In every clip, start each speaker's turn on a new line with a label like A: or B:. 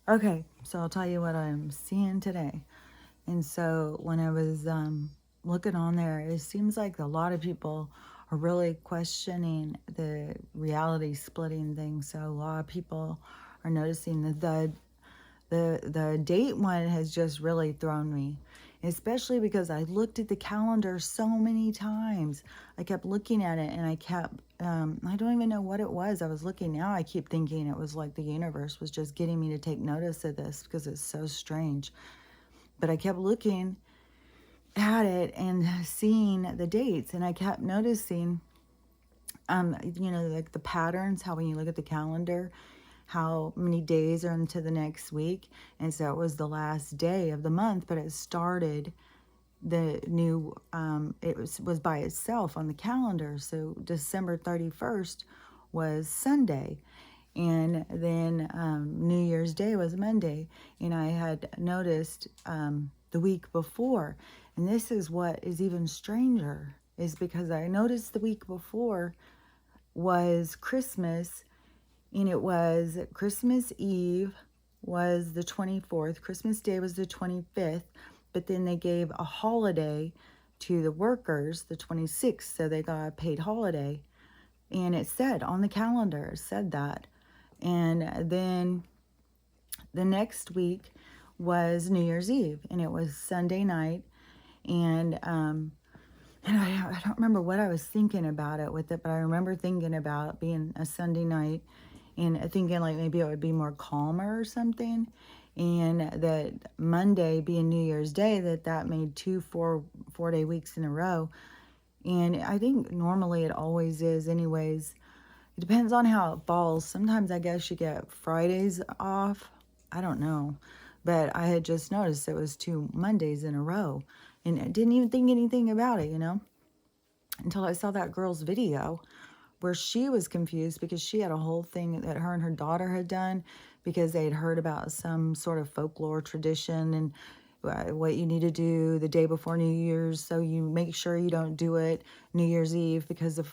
A: Okay, so I'll tell you what I'm seeing today. And so when I was looking on there, it seems like a lot of people are really questioning the reality splitting thing. So a lot of people are noticing that the date one has just really thrown me, especially because I looked at the calendar so many times. I kept looking at it and I don't even know what it was. I was looking now. I keep thinking it was like the universe was just getting me to take notice of this because it's so strange. But I kept looking at it and seeing the dates, and I kept noticing like the patterns, how when you look at the calendar, how many days are into the next week. And so it was the last day of the month, but it started the new, was by itself on the calendar. So December 31st was Sunday. And then New Year's Day was Monday. And I had noticed the week before. And this is what is even stranger, is because I noticed the week before was Christmas, and it was Christmas Eve was the 24th, Christmas Day was the 25th, but then they gave a holiday to the workers, the 26th, so they got a paid holiday. And it said on the calendar, it said that. And then the next week was New Year's Eve, and it was Sunday night. And I don't remember what I was thinking about it with it, but I remember thinking about it being a Sunday night and thinking like maybe it would be more calmer or something. And that Monday being New Year's Day, that made 4 day weeks in a row. And I think normally it always is anyways. It depends on how it falls. Sometimes I guess you get Fridays off. I don't know. But I had just noticed it was 2 Mondays in a row. And I didn't even think anything about it, until I saw that girl's video where she was confused because she had a whole thing that her and her daughter had done because they had heard about some sort of folklore tradition and what you need to do the day before New Year's, so you make sure you don't do it New Year's Eve because of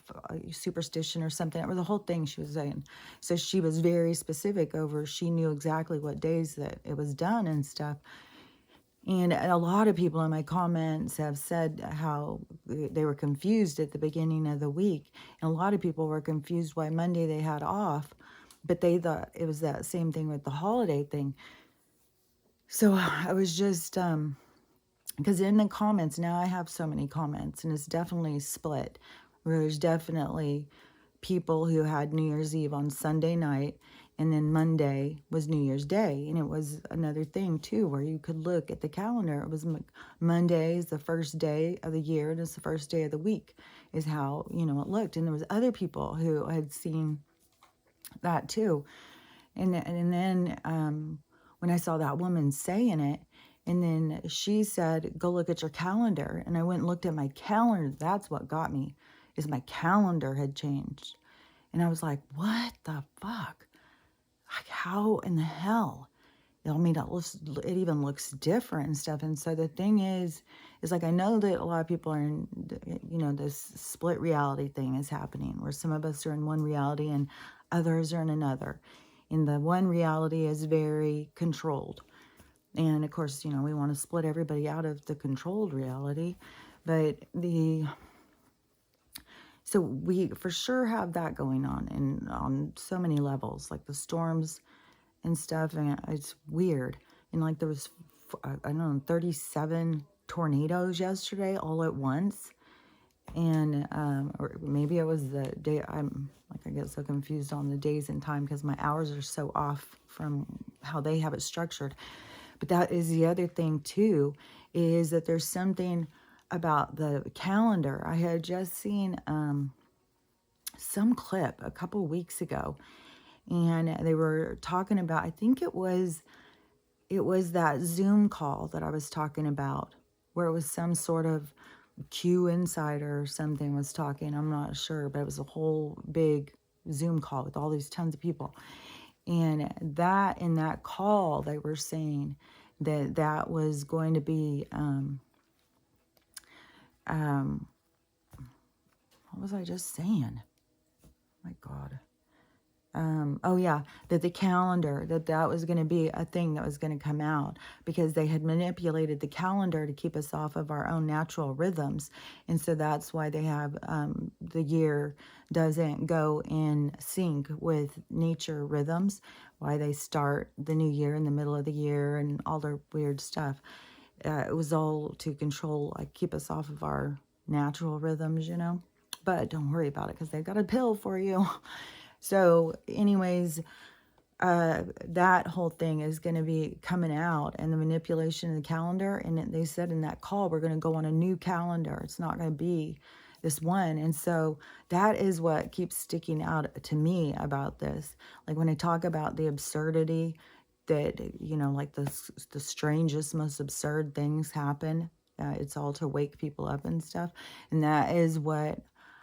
A: superstition or something. It was the whole thing she was saying. So she was very specific over, she knew exactly what days that it was done and stuff. And a lot of people in my comments have said how they were confused at the beginning of the week. And a lot of people were confused why Monday they had off, but they thought it was that same thing with the holiday thing. So I was just, because in the comments, now I have so many comments, and it's definitely split. Where there's definitely people who had New Year's Eve on Sunday night, and then Monday was New Year's Day. And it was another thing too, where you could look at the calendar. It was Monday is the first day of the year, and it's the first day of the week, is how it looked. And there was other people who had seen that too. And then when I saw that woman saying it, and then she said, go look at your calendar. And I went and looked at my calendar. That's what got me, is my calendar had changed. And I was like, what the fuck? Like, how in the hell? I mean, it even looks different and stuff. And so the thing is like, I know that a lot of people are in, this split reality thing is happening, where some of us are in one reality and others are in another. And the one reality is very controlled. And of course, we want to split everybody out of the controlled reality. But so we for sure have that going on, and on so many levels, like the storms and stuff, and it's weird. And like there was, I don't know, 37 tornadoes yesterday all at once. And or maybe it was the day. I get so confused on the days and time because my hours are so off from how they have it structured. But that is the other thing too, is that there's something about the calendar. I had just seen some clip a couple weeks ago, and they were talking about, I think it was that Zoom call that I was talking about, where it was some sort of Q insider or something was talking. I'm not sure, but it was a whole big Zoom call with all these tons of people. And that in that call, they were saying that was going to be, what was I just saying? My God. oh yeah, that the calendar, that was going to be a thing that was going to come out because they had manipulated the calendar to keep us off of our own natural rhythms. And so that's why they have the year doesn't go in sync with nature rhythms, why they start the new year in the middle of the year and all their weird stuff. It was all to control, like keep us off of our natural rhythms, you know. But don't worry about it because they've got a pill for you. So anyways, that whole thing is going to be coming out, and the manipulation of the calendar. And they said in that call, we're going to go on a new calendar. It's not going to be this one. And so that is what keeps sticking out to me about this. Like when I talk about the absurdity that, you know, like the strangest, most absurd things happen. It's all to wake people up and stuff. And that is what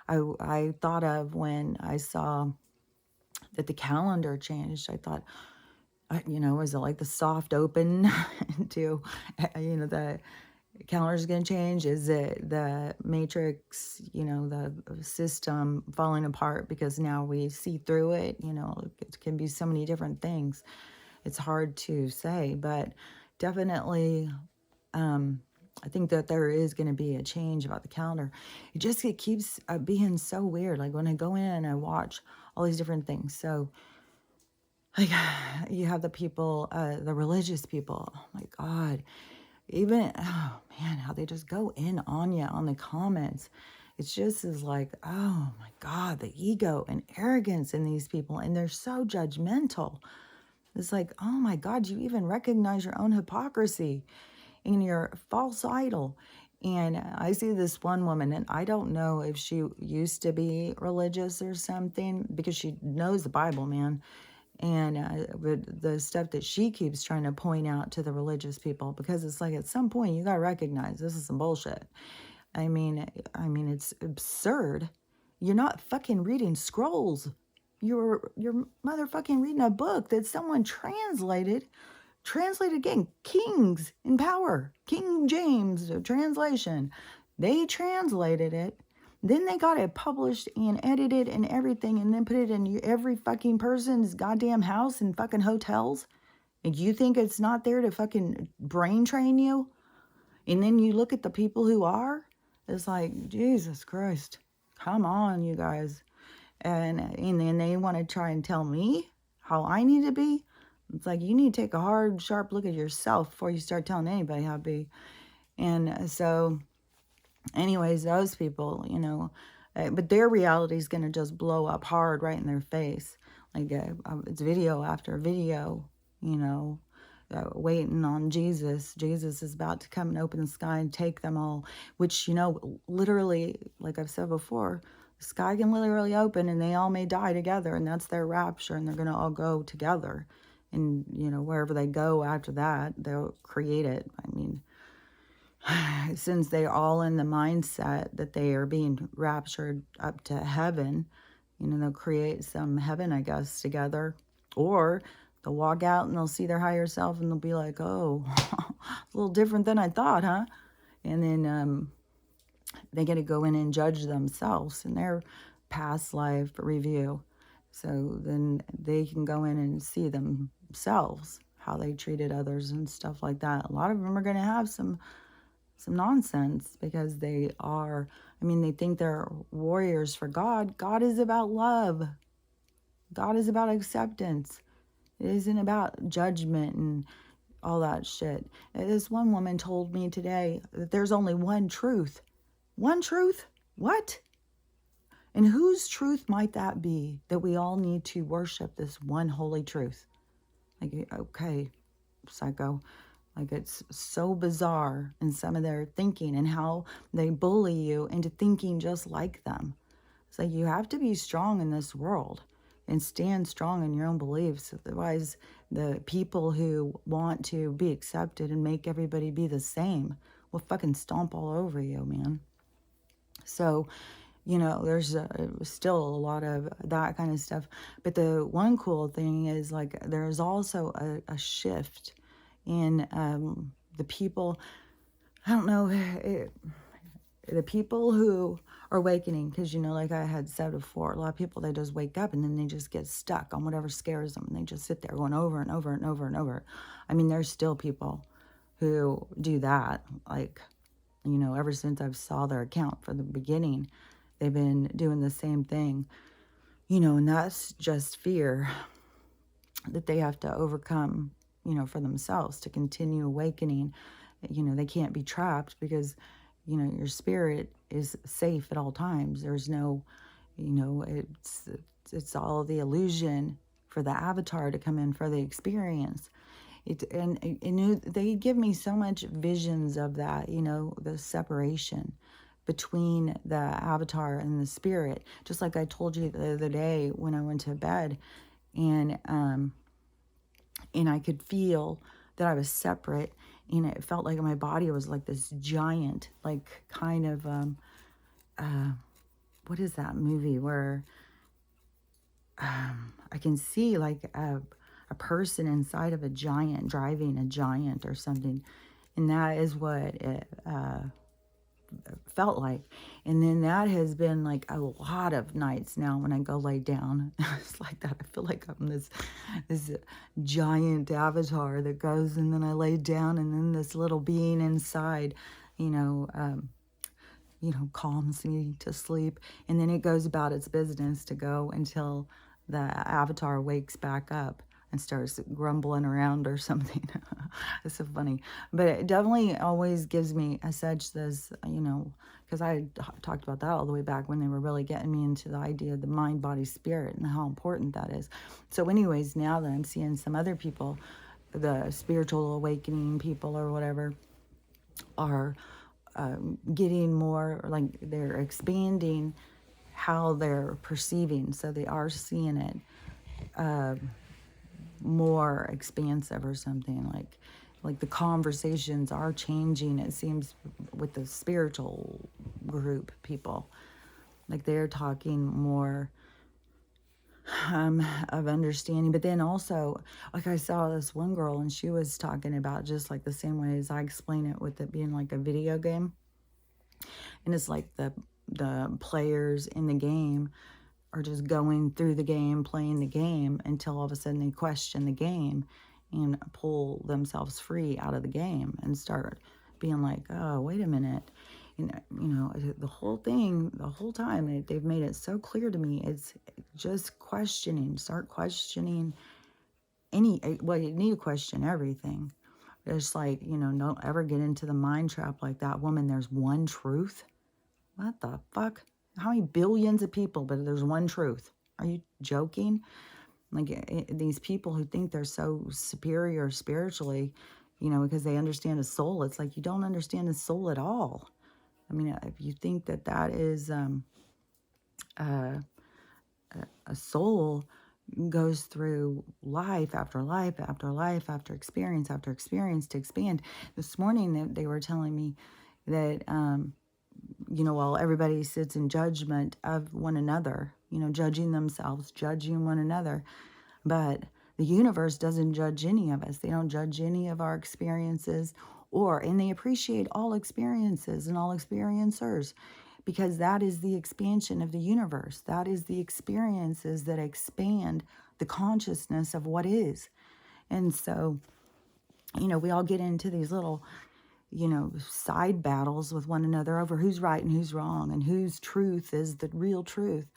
A: I thought of when I saw that the calendar changed. I thought, you know, was it like the soft open to, you know, the calendar's going to change? Is it the matrix, you know, the system falling apart because now we see through it? You know, it can be so many different things. It's hard to say, but definitely, I think that there is going to be a change about the calendar. It keeps being so weird. Like when I go in and I watch all these different things. So like you have the people, the religious people. Oh my God. Even, oh man, how they just go in on you on the comments. It's just is like, oh my God, the ego and arrogance in these people. And they're so judgmental. It's like, oh my God, you even recognize your own hypocrisy in your false idol. And I see this one woman, and I don't know if she used to be religious or something, because she knows the Bible, man. And but the stuff that she keeps trying to point out to the religious people, because it's like at some point you got to recognize this is some bullshit. I mean, it's absurd. You're not fucking reading scrolls. You're motherfucking reading a book that someone translated again, Kings in Power, King James translation. They translated it. Then they got it published and edited and everything, and then put it in every fucking person's goddamn house and fucking hotels. And you think it's not there to fucking brain train you? And then you look at the people who are, it's like, Jesus Christ, come on, you guys. And then they want to try and tell me how I need to be. It's like, you need to take a hard, sharp look at yourself before you start telling anybody how to be. And so, anyways, those people, you know, but their reality is going to just blow up hard right in their face. Like, it's video after video, you know, waiting on Jesus. Jesus is about to come and open the sky and take them all, which, you know, literally, like I've said before, the sky can literally open and they all may die together, and that's their rapture, and they're going to all go together. And, you know, wherever they go after that, they'll create it. I mean, since they're all in the mindset that they are being raptured up to heaven, you know, they'll create some heaven, I guess, together. Or they'll walk out and they'll see their higher self and they'll be like, oh, it's a little different than I thought, huh? And then they get to go in and judge themselves in their past life review. So then they can go in and see themselves, how they treated others and stuff like that. A lot of them are going to have some nonsense, because they are, I mean, they think they're warriors for God. God is about love. God is about acceptance. It isn't about judgment and all that shit. This one woman told me today that there's only one truth. One truth? What? And whose truth might that be, that we all need to worship this one holy truth? Like, okay, psycho. Like, it's so bizarre in some of their thinking and how they bully you into thinking just like them. It's like, you have to be strong in this world and stand strong in your own beliefs. Otherwise, the people who want to be accepted and make everybody be the same will fucking stomp all over you, man. So, you know, there's still a lot of that kind of stuff. But the one cool thing is, like, there's also a shift in the people. I don't know, the people who are awakening, because, like I had said before, a lot of people, they just wake up and then they just get stuck on whatever scares them. And they just sit there going over and over and over and over. I mean, there's still people who do that. Like, ever since I've saw their account from the beginning, they've been doing the same thing, and that's just fear that they have to overcome, for themselves to continue awakening. They can't be trapped because, your spirit is safe at all times. There's no, it's all the illusion for the avatar to come in for the experience. And they give me so much visions of that, the separation between the avatar and the spirit. Just like I told you the other day when I went to bed, and I could feel that I was separate, and it felt like my body was like this giant, like kind of, what is that movie where I can see like a person inside of a giant driving a giant or something, and that is what it felt like. And then that has been like a lot of nights now when I go lay down. It's like that. I feel like I'm this giant avatar that goes, and then I lay down, and then this little being inside, calms me to sleep, and then it goes about its business to go until the avatar wakes back up and starts grumbling around or something. It's so funny. But it definitely always gives me a such this, because I talked about that all the way back when they were really getting me into the idea of the mind, body, spirit, and how important that is. So anyways, now that I'm seeing some other people, the spiritual awakening people or whatever, are getting more, like they're expanding how they're perceiving. So they are seeing it more expansive or something, like the conversations are changing, it seems, with the spiritual group people. Like they're talking more of understanding. But then also, like I saw this one girl, and she was talking about just like the same way as I explain it, with it being like a video game. And it's like the players in the game are just going through the game, playing the game, until all of a sudden they question the game and pull themselves free out of the game and start being like, oh, wait a minute. And, the whole thing, the whole time, they've made it so clear to me. It's just questioning. Start questioning well, you need to question everything. It's like, don't ever get into the mind trap like that woman. There's one truth. What the fuck? How many billions of people, but there's one truth? Are you joking? Like these people who think they're so superior spiritually, because they understand a soul. It's like, you don't understand the soul at all. I mean, if you think that that is a soul goes through life after life after life after experience to expand. This morning they were telling me that while everybody sits in judgment of one another, judging themselves, judging one another, but the universe doesn't judge any of us. They don't judge any of our experiences, and they appreciate all experiences and all experiencers, because that is the expansion of the universe. That is the experiences that expand the consciousness of what is. And so, we all get into these little side battles with one another over who's right and who's wrong and whose truth is the real truth.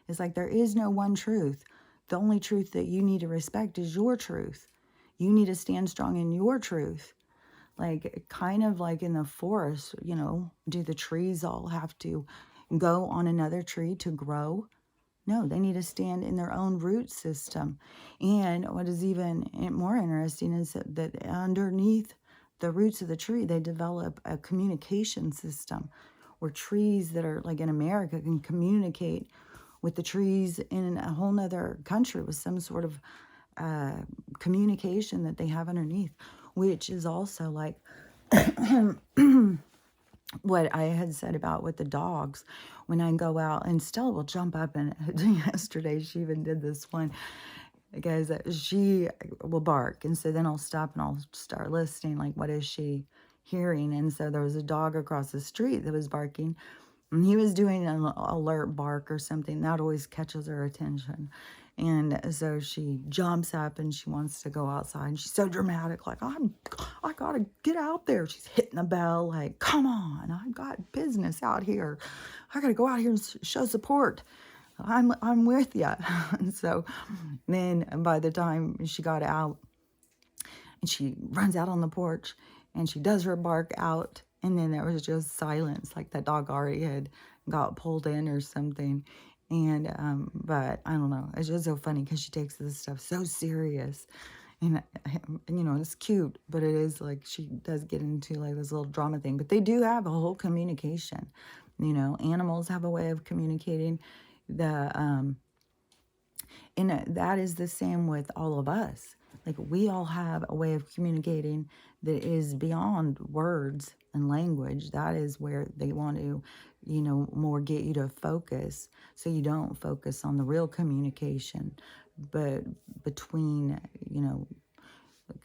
A: It's like there is no one truth. The only truth that you need to respect is your truth. You need to stand strong in your truth. Like, kind of like in the forest, do the trees all have to go on another tree to grow? No, they need to stand in their own root system. And what is even more interesting is that underneath the roots of the tree, they develop a communication system where trees that are like in America can communicate with the trees in a whole nother country with some sort of communication that they have underneath, which is also like what I had said about with the dogs. When I go out, and Stella will jump up, and yesterday she even did this one, because she will bark, and so then I'll stop and I'll start listening, like, what is she hearing. And so there was a dog across the street that was barking, and he was doing an alert bark or something. That always catches her attention. And so she jumps up and she wants to go outside. And she's so dramatic, like, I gotta get out there. She's hitting the bell, like, come on, I've got business out here. I gotta go out here and show support. I'm with you. And so then by the time she got out, and she runs out on the porch and she does her bark out, and then there was just silence, like that dog already had got pulled in or something. And but I don't know, it's just so funny because she takes this stuff so serious. And it's cute, but it is like she does get into like this little drama thing. But they do have a whole communication. Animals have a way of communicating. And that is the same with all of us. Like, we all have a way of communicating that is beyond words and language. That is where they want to, more get you to focus, so you don't focus on the real communication, but between,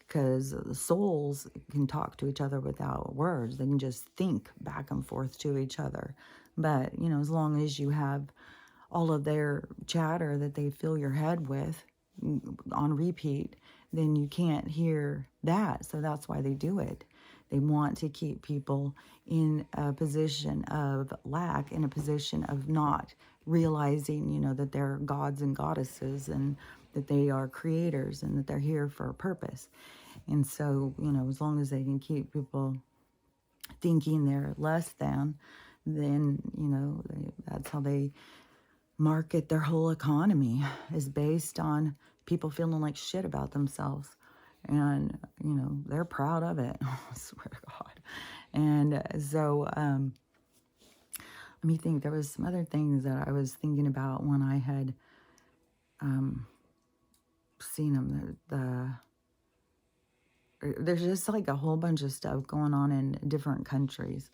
A: because the souls can talk to each other without words. They can just think back and forth to each other. But, as long as you have all of their chatter that they fill your head with on repeat, then you can't hear that. So that's why they do it. They want to keep people in a position of lack, in a position of not realizing, that they're gods and goddesses, and that they are creators, and that they're here for a purpose. And so, as long as they can keep people thinking they're less than, then, that's how they market their whole economy, is based on people feeling like shit about themselves. And, they're proud of it. I swear to God. And so, let me think. There was some other things that I was thinking about when I had seen them. There's just like a whole bunch of stuff going on in different countries.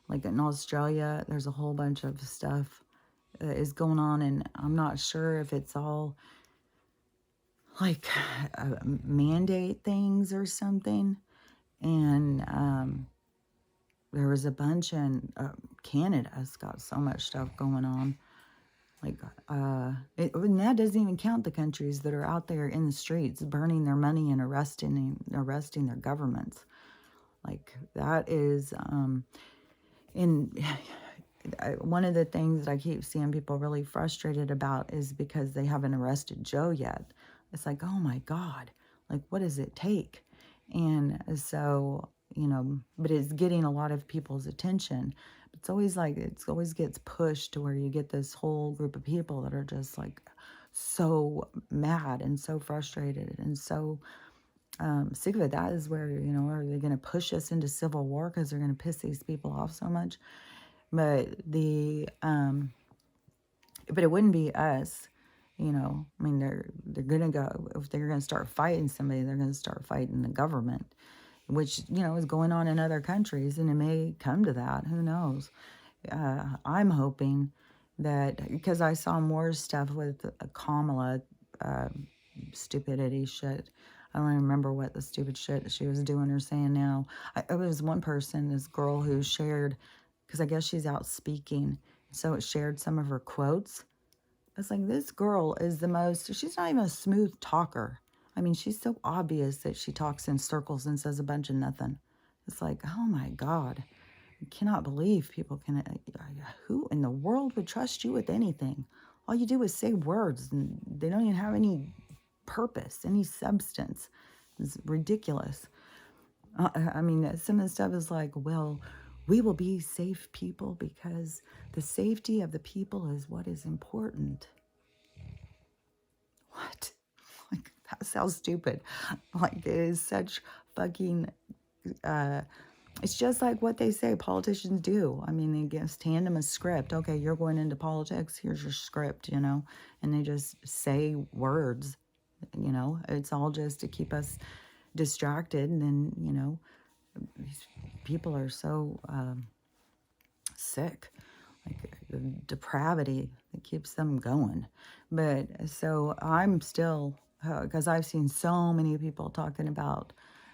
A: Like in Australia, there's a whole bunch of stuff that is going on, and I'm not sure if it's all like mandate things or something. And there was a bunch in Canada's got so much stuff going on. Like, and that doesn't even count the countries that are out there in the streets burning their money and arresting their governments. Like, that is, one of the things that I keep seeing people really frustrated about is because they haven't arrested Joe yet. It's like, oh my God, like, what does it take? And so, but it's getting a lot of people's attention. It's always like, it always gets pushed to where you get this whole group of people that are just like so mad and so frustrated and so sick of it. That is where, are they going to push us into civil war because they're going to piss these people off so much? But but it wouldn't be us, I mean, they're gonna go, if they're gonna start fighting somebody, they're gonna start fighting the government, which, is going on in other countries, and it may come to that. Who knows? I'm hoping that, because I saw more stuff with Kamala, stupidity shit. I don't even remember what the stupid shit she was doing or saying now. It was one person, this girl, who shared, because I guess she's out speaking, so it shared some of her quotes. It's like, this girl is she's not even a smooth talker. I mean, she's so obvious that she talks in circles and says a bunch of nothing. It's like, oh my God. I cannot believe people can, who in the world would trust you with anything? All you do is say words, and they don't even have any purpose, any substance. It's ridiculous. I mean, some of the stuff is like, well, we will be safe people because the safety of the people is what is important. What? Like, that sounds stupid. Like, it is such fucking, it's just like what they say politicians do. I mean, they just hand them a script. Okay, you're going into politics, here's your script, and they just say words, It's all just to keep us distracted, and then, these people are so sick, like the depravity that keeps them going. But so I'm still, because I've seen so many people talking about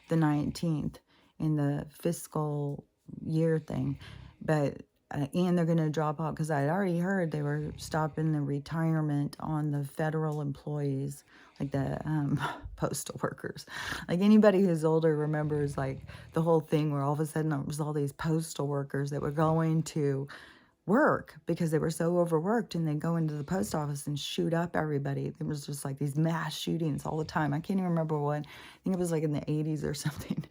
A: the 19th, in the fiscal year thing. But and they're going to drop out, because I had already heard they were stopping the retirement on the federal employees, like the postal workers. Like anybody who's older remembers like the whole thing where all of a sudden there was all these postal workers that were going to work because they were so overworked, and they go into the post office and shoot up everybody. There was just like these mass shootings all the time. I can't even remember what. I think it was like in the 80s or something.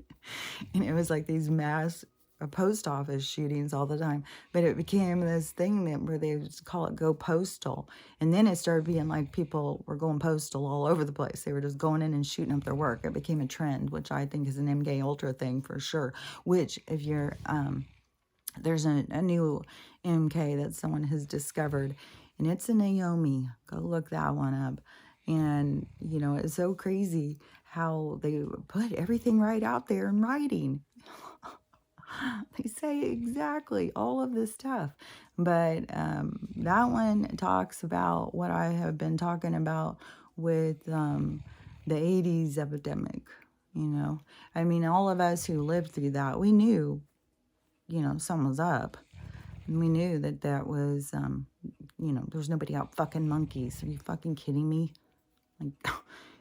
A: And it was like these mass post office shootings all the time. But it became this thing that where they just call it go postal. And then it started being like people were going postal all over the place. They were just going in and shooting up their work. It became a trend, which I think is an MK Ultra thing for sure. Which if you're there's a new MK that someone has discovered, and it's a Naomi. Go look that one up. And, you know, it's so crazy how they put everything right out there in writing. They say exactly all of this stuff. But that one talks about what I have been talking about with the 80s epidemic, you know. I mean, all of us who lived through that, we knew, you know, something was up. And we knew that that was, you know, there was nobody out fucking monkeys. Are you fucking kidding me? Like,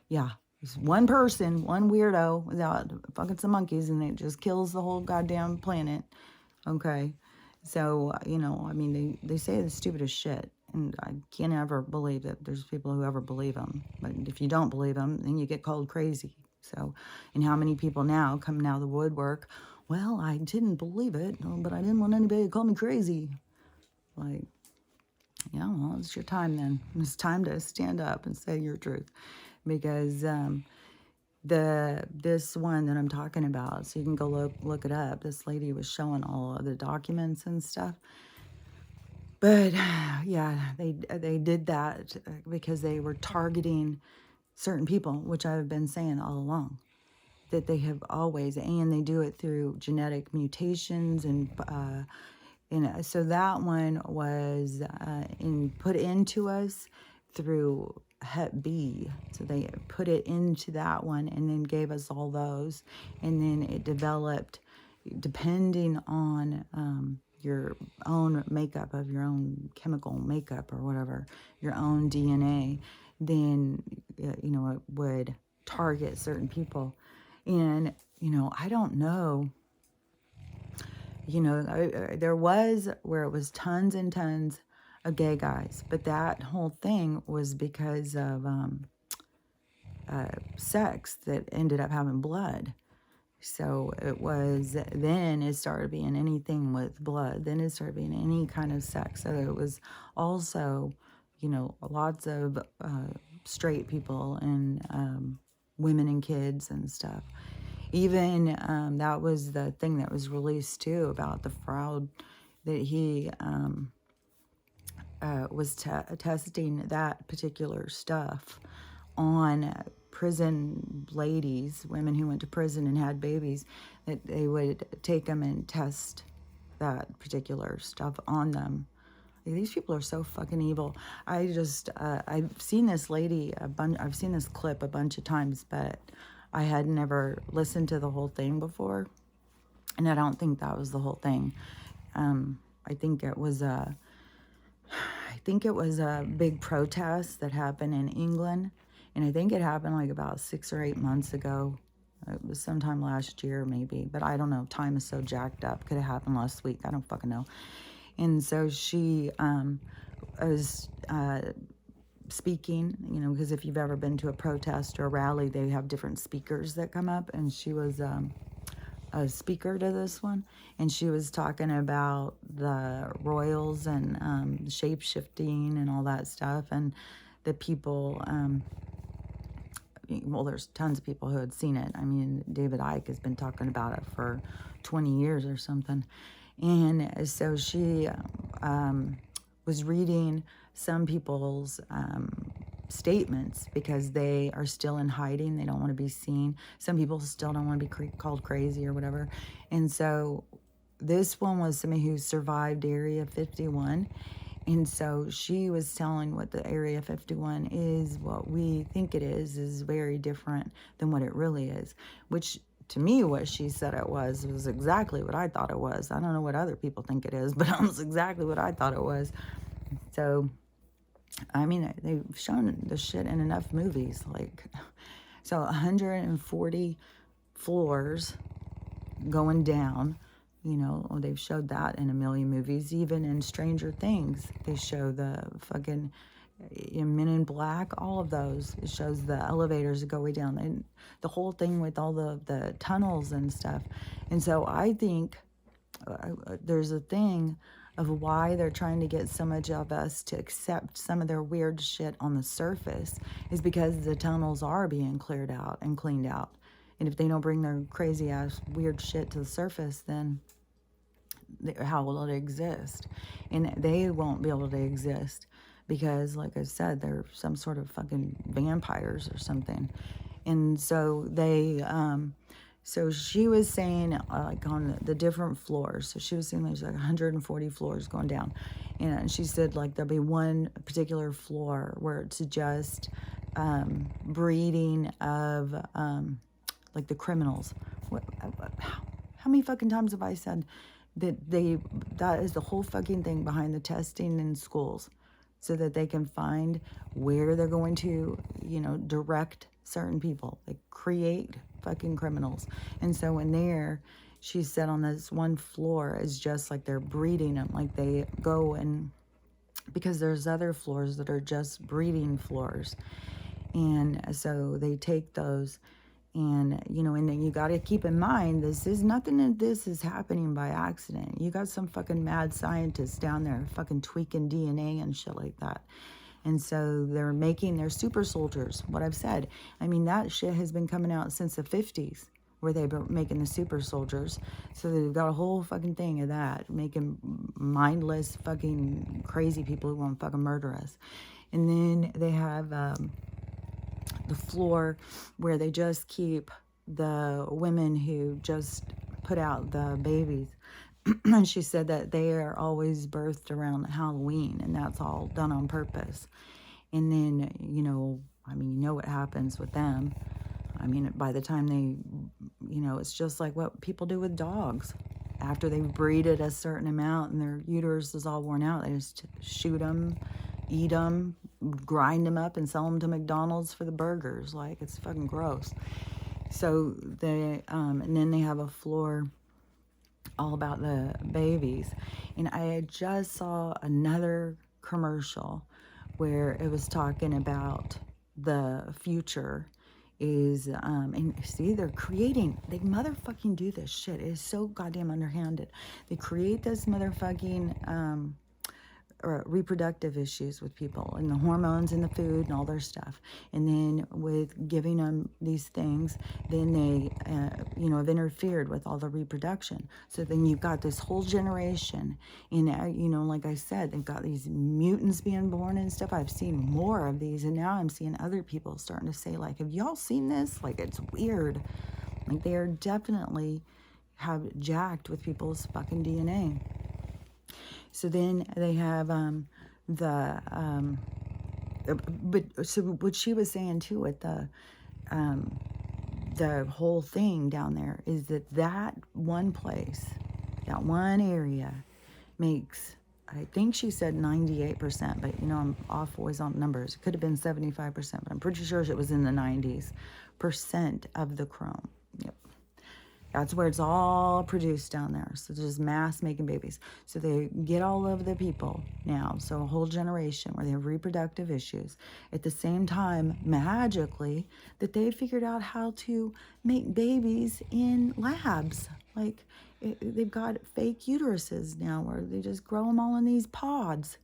A: yeah, there's one person, one weirdo was out fucking some monkeys, and it just kills the whole goddamn planet. Okay. So, you know, I mean, they say the stupidest shit. And I can't ever believe that there's people who ever believe them. But if you don't believe them, then you get called crazy. So, and how many people now coming out of the woodwork? Well, I didn't believe it, but I didn't want anybody to call me crazy. Like, yeah, well, it's your time then. It's time to stand up and say your truth. Because this one that I'm talking about, so you can go look it up. This lady was showing all of the documents and stuff. But yeah, they did that because they were targeting certain people, which I've been saying all along, that they have always, and they do it through genetic mutations, and so that one was put into us through Hep B. So they put it into that one and then gave us all those, and then it developed depending on your own makeup, of your own chemical makeup or whatever, your own DNA, then, you know, it would target certain people. And, you know, I don't know, you know, there was where it was tons and tons of gay guys, but that whole thing was because of sex that ended up having blood. So it was, then it started being anything with blood. Then it started being any kind of sex. So it was also, you know, lots of straight people and women and kids and stuff. Even that was the thing that was released too about the fraud, that he was testing that particular stuff on prison ladies, women who went to prison and had babies, that they would take them and test that particular stuff on them. These people are so fucking evil. I've seen this lady I've seen this clip a bunch of times, but I had never listened to the whole thing before, and I don't think that was the whole thing. I think it was a big protest that happened in England. And I think it happened like about 6 or 8 months ago. It was sometime last year, maybe. But I don't know. Time is so jacked up. Could have happened last week. I don't fucking know. And so she was speaking, you know, because if you've ever been to a protest or a rally, they have different speakers that come up. And she was a speaker to this one. And she was talking about the royals and shape-shifting and all that stuff. And the people... well, there's tons of people who had seen it. I mean, David Icke has been talking about it for 20 years or something. And so she was reading some people's statements because they are still in hiding. They don't want to be seen. Some people still don't want to be called crazy or whatever. And so this one was somebody who survived Area 51. And so she was telling what the Area 51 is, what we think it is very different than what it really is, which to me, what she said it was exactly what I thought it was. I don't know what other people think it is, but it was exactly what I thought it was. So, I mean, they've shown the shit in enough movies. Like, so 140 floors going down. You know, they've showed that in a million movies. Even in Stranger Things, they show the fucking in Men in Black, all of those. It shows the elevators going down and the whole thing with all the tunnels and stuff. And so I think there's a thing of why they're trying to get so much of us to accept some of their weird shit on the surface is because the tunnels are being cleared out and cleaned out. And if they don't bring their crazy ass weird shit to the surface, then how will it exist? And they won't be able to exist because, like I said, they're some sort of fucking vampires or something. And so they, so she was saying, like, on the different floors. So she was saying there's like 140 floors going down. And she said, like, there'll be one particular floor where it's just breeding of, like, the criminals. How many fucking times have I said that is the whole fucking thing behind the testing in schools, so that they can find where they're going to, you know, direct certain people. They create fucking criminals. And so in there, she said on this one floor is just like they're breeding them. Like they go and, because there's other floors that are just breeding floors. And so they take those. And, you know, and then you got to keep in mind, nothing of this is happening by accident. You got some fucking mad scientists down there fucking tweaking DNA and shit like that. And so they're making their super soldiers, what I've said. I mean, that shit has been coming out since the 50s, where they were making the super soldiers. So they've got a whole fucking thing of that, making mindless fucking crazy people who want to fucking murder us. And then they have the floor where they just keep the women who just put out the babies. And she said that they are always birthed around Halloween, and that's all done on purpose. And then, you know, I mean, you know what happens with them. I mean, by the time they, you know, it's just like what people do with dogs. After they've breeded a certain amount and their uterus is all worn out, they just shoot them, eat them, grind them up and sell them to McDonald's for the burgers. Like, it's fucking gross. So they, and then they have a floor all about the babies. And I had just saw another commercial where it was talking about the future is, and see, they motherfucking do this shit. It is so goddamn underhanded. They create this motherfucking, reproductive issues with people and the hormones in the food and all their stuff. And then with giving them these things, then they, you know, have interfered with all the reproduction. So then you've got this whole generation, and, you know, like I said, they've got these mutants being born and stuff. I've seen more of these, and now I'm seeing other people starting to say, like, have y'all seen this? Like, it's weird. Like, they are definitely have jacked with people's fucking DNA. So then they have but so what she was saying too with the whole thing down there is that one place, that one area makes, I think she said 98%, but you know, I'm off always on numbers. It could have been 75%, but I'm pretty sure it was in the 90s % of the chrome. Yep. That's where it's all produced down there. So there's mass making babies. So they get all of the people now. So a whole generation where they have reproductive issues. At the same time, magically, that they figured out how to make babies in labs. Like, they've got fake uteruses now where they just grow them all in these pods.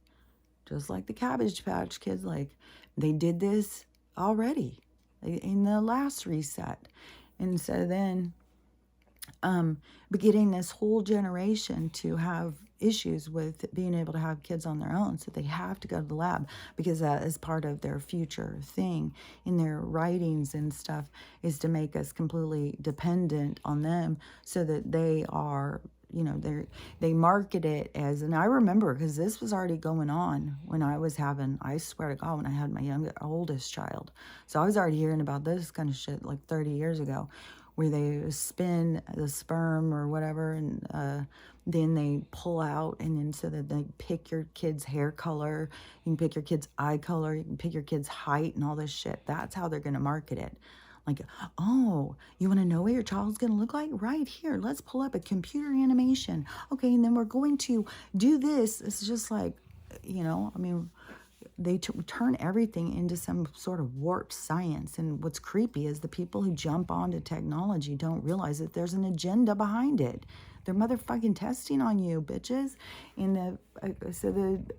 A: Just like the Cabbage Patch Kids. Like, they did this already in the last reset. And so then, but getting this whole generation to have issues with being able to have kids on their own. So they have to go to the lab because that is part of their future thing in their writings and stuff, is to make us completely dependent on them so that they are, you know, they market it as, and I remember because this was already going on when I was having, I swear to God, when I had my oldest child. So I was already hearing about this kind of shit like 30 years ago, where they spin the sperm or whatever, and then they pull out, and then so that they pick your kid's hair color, you can pick your kid's eye color, you can pick your kid's height and all this shit. That's how they're going to market it. Like, oh, you want to know what your child's going to look like? Right here. Let's pull up a computer animation. Okay, and then we're going to do this. It's just like, I mean, they turn everything into some sort of warped science. And what's creepy is the people who jump onto technology don't realize that there's an agenda behind it. They're motherfucking testing on you, bitches. And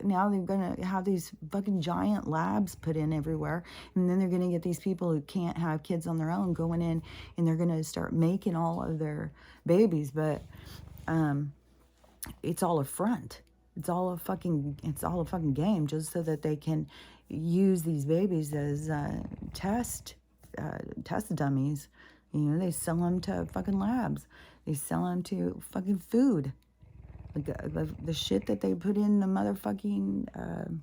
A: now they're going to have these fucking giant labs put in everywhere. And then they're going to get these people who can't have kids on their own going in, and they're going to start making all of their babies. But it's all a front. It's all a fucking game, just so that they can use these babies as test dummies. They sell them to fucking labs. They sell them to fucking food. Like the shit that they put in the motherfucking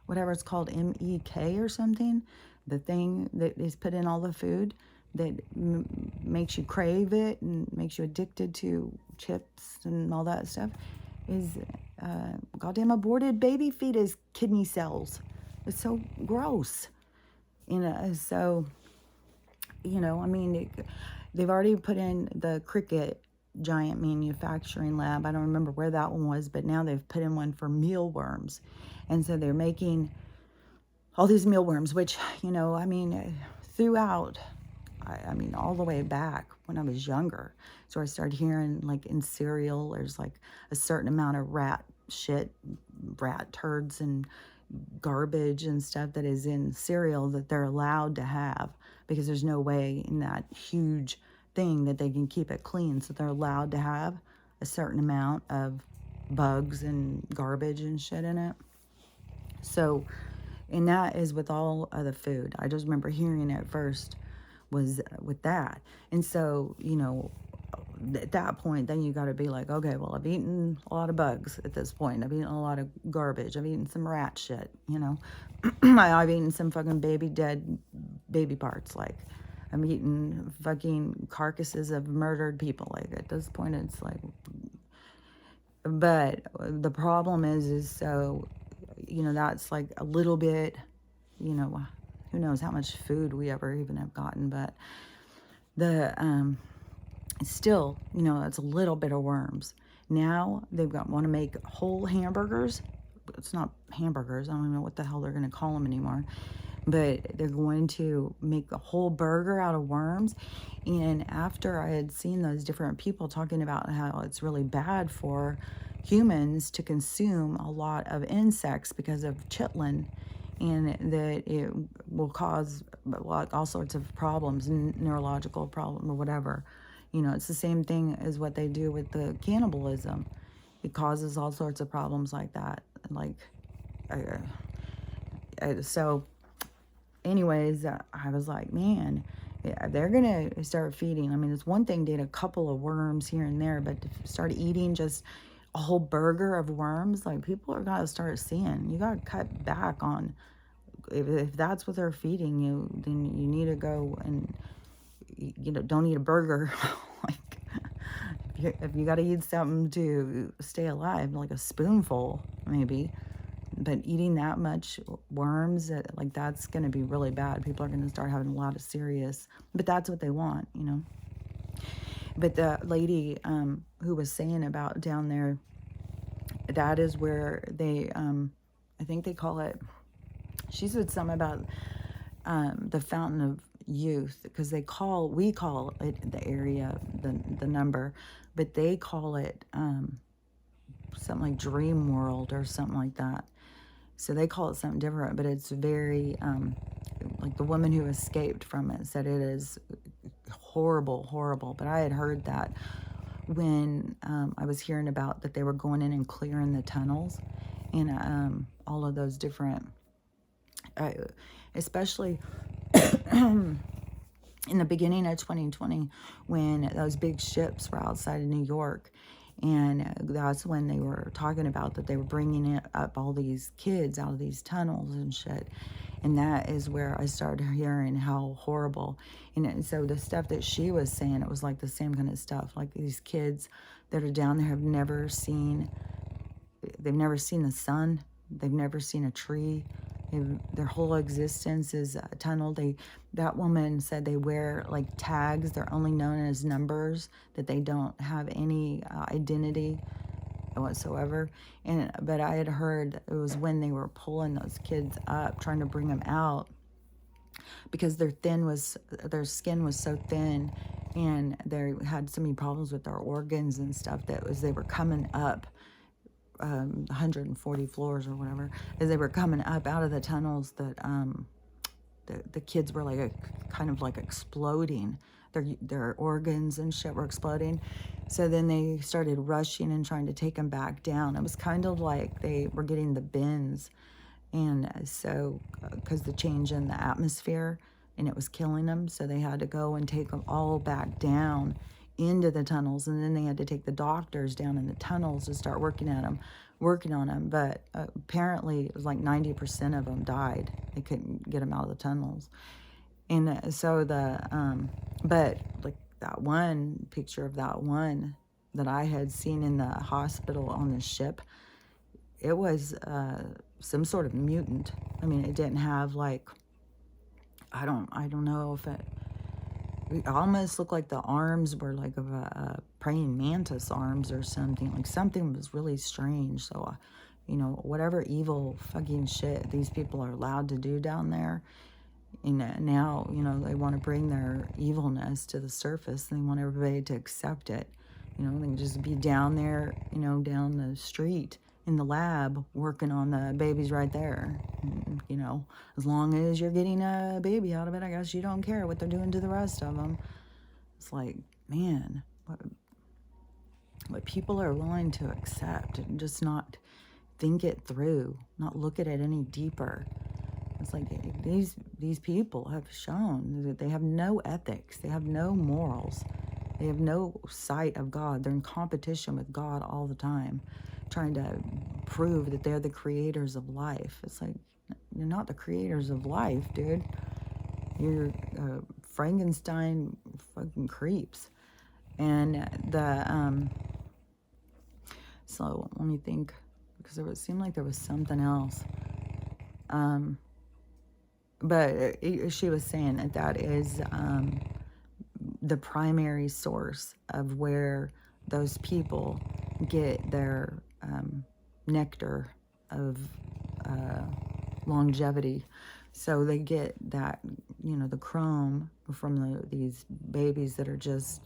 A: whatever it's called, MEK or something. The thing that is put in all the food that makes you crave it and makes you addicted to chips and all that stuff is goddamn aborted baby fetus kidney cells. It's so gross. So, I mean, they've already put in the Cricket giant manufacturing lab. I don't remember where that one was, but now they've put in one for mealworms. And so they're making all these mealworms, which, I mean, throughout, I mean, all the way back when I was younger. So I started hearing, like, in cereal, there's, like, a certain amount of rat turds and garbage and stuff that is in cereal that they're allowed to have, because there's no way in that huge thing that they can keep it clean. So they're allowed to have a certain amount of bugs and garbage and shit in it. So, and that is with all of the food. I just remember hearing it first was with that. And so, at that point, then you got to be like, okay, well, I've eaten a lot of bugs at this point. I've eaten a lot of garbage. I've eaten some rat shit, I've eaten some fucking dead baby parts. Like, I'm eating fucking carcasses of murdered people. Like, at this point, it's like, but the problem is so, that's like a little bit, who knows how much food we ever even have gotten, but still, it's a little bit of worms. Now want to make whole hamburgers. It's not hamburgers. I don't even know what the hell they're going to call them anymore. But they're going to make a whole burger out of worms. And after I had seen those different people talking about how it's really bad for humans to consume a lot of insects because of chitlin, and that it will cause all sorts of problems, neurological problem or whatever. It's the same thing as what they do with the cannibalism. It causes all sorts of problems like that. Like, so anyways, I was like, man, they're going to start feeding. I mean, it's one thing to eat a couple of worms here and there, but to start eating just a whole burger of worms, like, people are going to start seeing. You got to cut back on, if that's what they're feeding you, then you need to go and, don't eat a burger. Like, if you got to eat something to stay alive, like a spoonful, maybe. But eating that much worms, like, that's going to be really bad. People are going to start having a lot of serious, but that's what they want, But the lady who was saying about down there, that is where they, I think they call it, she said something about the fountain of youth, because we call it the area, the number, but they call it something like Dream World or something like that. So they call it something different, but it's very, like, the woman who escaped from it said it is horrible, horrible. But I had heard that when I was hearing about that they were going in and clearing the tunnels and all of those different, especially in the beginning of 2020, when those big ships were outside of New York. And that's when they were talking about that they were bringing up all these kids out of these tunnels and shit. And that is where I started hearing how horrible. So the stuff that she was saying, it was like the same kind of stuff. Like these kids that are down there they've never seen the sun. They've never seen a tree. Their whole existence is a tunnel. That woman said they wear like tags. They're only known as numbers, that they don't have any identity whatsoever. But I had heard it was when they were pulling those kids up, trying to bring them out, because their skin was so thin, and they had so many problems with their organs and stuff, that as they were coming up 140 floors or whatever, as they were coming up out of the tunnels, that the kids were like kind of like exploding. Their organs and shit were exploding. So then they started rushing and trying to take them back down. It was kind of like they were getting the bends. And so, because the change in the atmosphere, and it was killing them, so they had to go and take them all back down into the tunnels, and then they had to take the doctors down in the tunnels to start working on them. But apparently, it was like 90% of them died. They couldn't get them out of the tunnels. And so but like that one picture of that one that I had seen in the hospital on the ship, it was some sort of mutant. I mean, it didn't have like, I don't know if it almost looked like the arms were like of a praying mantis arms or something. Like something was really strange. So, whatever evil fucking shit these people are allowed to do down there. And now, they want to bring their evilness to the surface. They want everybody to accept it. They can just be down there, down the street in the lab working on the babies right there. And, as long as you're getting a baby out of it, I guess you don't care what they're doing to the rest of them. It's like, man, what people are willing to accept and just not think it through, not look at it any deeper. It's like these people have shown that they have no ethics. They have no morals. They have no sight of God. They're in competition with God all the time, trying to prove that they're the creators of life. It's like, you're not the creators of life, dude. You're Frankenstein fucking creeps. And so let me think, because it seemed like there was something else. But she was saying that is the primary source of where those people get their nectar of longevity. So they get that, the chrome from these babies that are just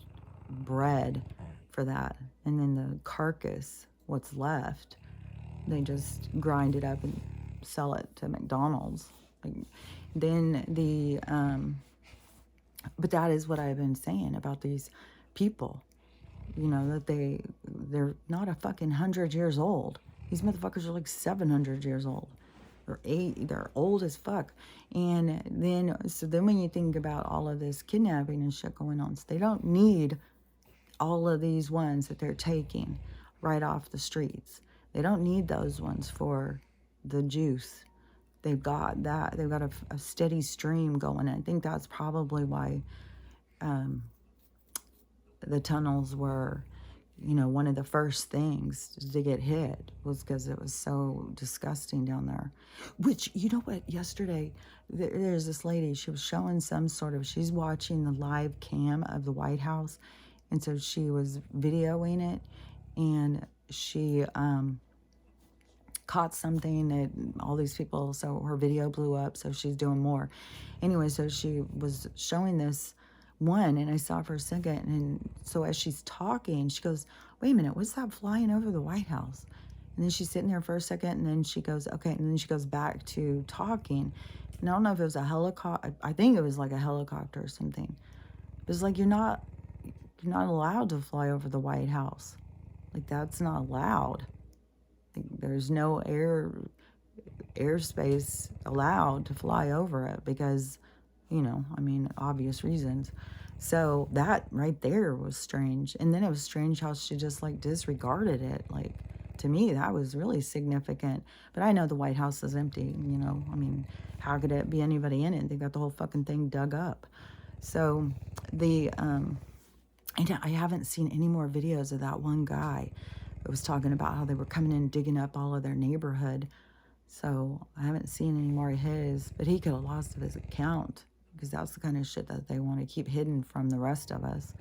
A: bred for that. And then the carcass, what's left, they just grind it up and sell it to McDonald's. Then but that is what I've been saying about these people, that they're not a fucking 100 years old. These motherfuckers are like 700 years old, or they're old as fuck. And then when you think about all of this kidnapping and shit going on, so they don't need all of these ones that they're taking right off the streets. They don't need those ones for the juice. They've got that. They've got a steady stream going. I think that's probably why the tunnels were, one of the first things to get hit, was because it was so disgusting down there. Which, you know what, yesterday, there's this lady, she was showing she's watching the live cam of the White House. And so she was videoing it, and she caught something that all these people, so her video blew up, so she's doing more. Anyway, so she was showing this one, and I saw for a second, and so as she's talking, she goes, wait a minute, what's that flying over the White House? And then she's sitting there for a second, and then she goes, okay, and then she goes back to talking. And I don't know if it was a helicopter, I think it was like a helicopter or something. It was like, you're not allowed to fly over the White House. Like, that's not allowed. There's no airspace allowed to fly over it because, obvious reasons. So that right there was strange. And then it was strange how she just like disregarded it. Like, to me, that was really significant. But I know the White House is empty, you know. I mean, how could it be anybody in it? They got the whole fucking thing dug up. So and I haven't seen any more videos of that one guy that was talking about how they were coming in and digging up all of their neighborhood. So I haven't seen any more of his, but he could have lost his account because that's the kind of shit that they want to keep hidden from the rest of us.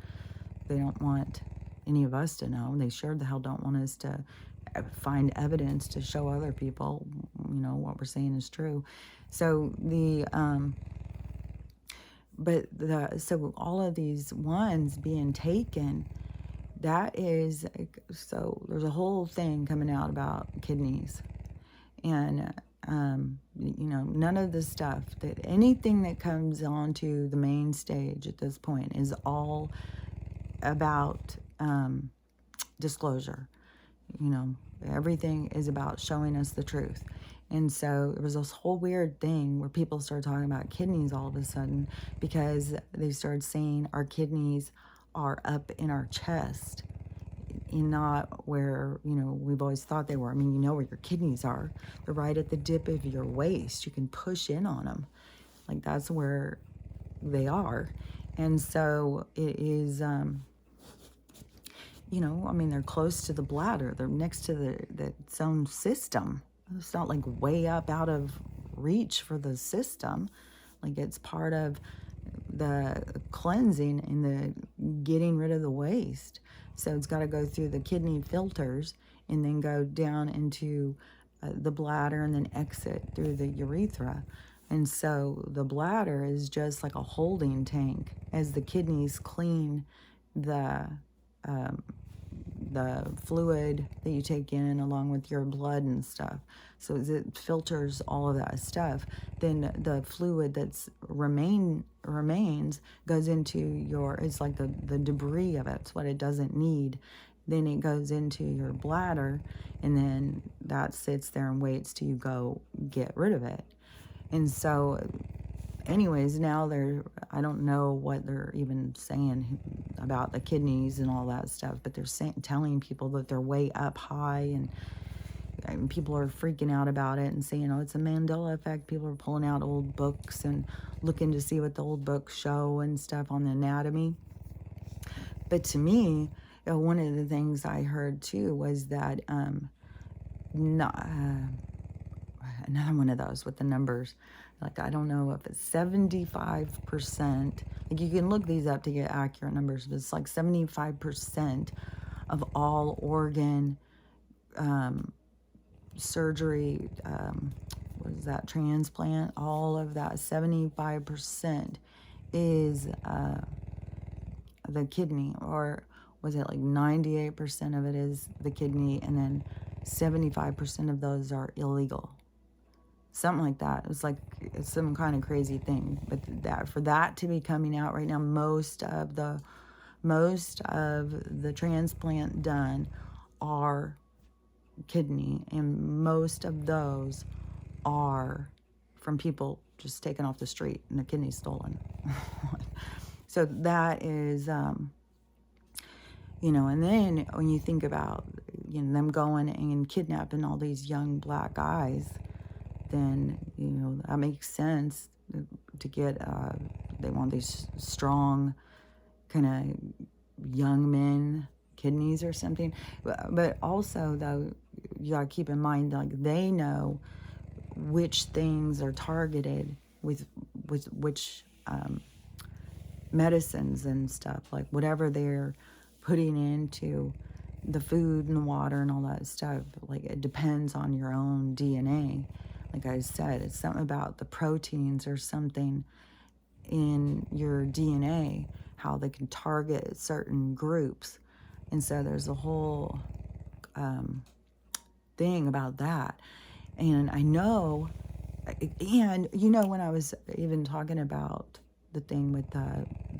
A: They don't want any of us to know. They sure the hell don't want us to find evidence to show other people, you know, what we're saying is true. So so all of these ones being taken, that is, so there's a whole thing coming out about kidneys. And, you know, none of the stuff, that anything that comes onto the main stage at this point is all about disclosure. You know, everything is about showing us the truth. And so there was this whole weird thing where people started talking about kidneys all of a sudden because they started saying our kidneys are up in our chest and not where, you know, we've always thought they were. I mean, you know where your kidneys are. They're right at the dip of your waist. You can push in on them. Like, that's where they are. And so it is, you know, I mean, they're close to the bladder. They're next to its own system. It's not like way up out of reach for the system. Like, it's part of the cleansing and the getting rid of the waste. So it's got to go through the kidney filters and then go down into the bladder and then exit through the urethra. And so the bladder is just like a holding tank as the kidneys clean the fluid that you take in along with your blood and stuff. So as it filters all of that stuff, then the fluid that's remains goes into your, it's like the debris of it. It's what it doesn't need. Then it goes into your bladder, and then that sits there and waits till you go get rid of it. And so anyways, now I don't know what they're even saying about the kidneys and all that stuff, but they're telling people that they're way up high, and people are freaking out about it and saying, oh, it's a Mandela effect. People are pulling out old books and looking to see what the old books show and stuff on the anatomy. But to me, one of the things I heard too was that another one of those with the numbers, like, I don't know if it's 75%, like, you can look these up to get accurate numbers, but it's like 75% of all organ surgery, what is that, transplant, all of that, 75% is the kidney, or was it like 98% of it is the kidney, and then 75% of those are illegal. Something like that. It's like, it's some kind of crazy thing. But that, for that to be coming out right now, most of the transplant done are kidney, and most of those are from people just taken off the street and the kidney stolen. So that is, you know, and then when you think about, you know, them going and kidnapping all these young black guys, then, you know, that makes sense to get, they want these strong kind of young men kidneys or something. But also, though, you gotta keep in mind, like, they know which things are targeted with which medicines and stuff, like whatever they're putting into the food and the water and all that stuff. Like, it depends on your own DNA. Like I said, it's something about the proteins or something in your DNA, how they can target certain groups. And so there's a whole thing about that. And I know, and you know, when I was even talking about the thing with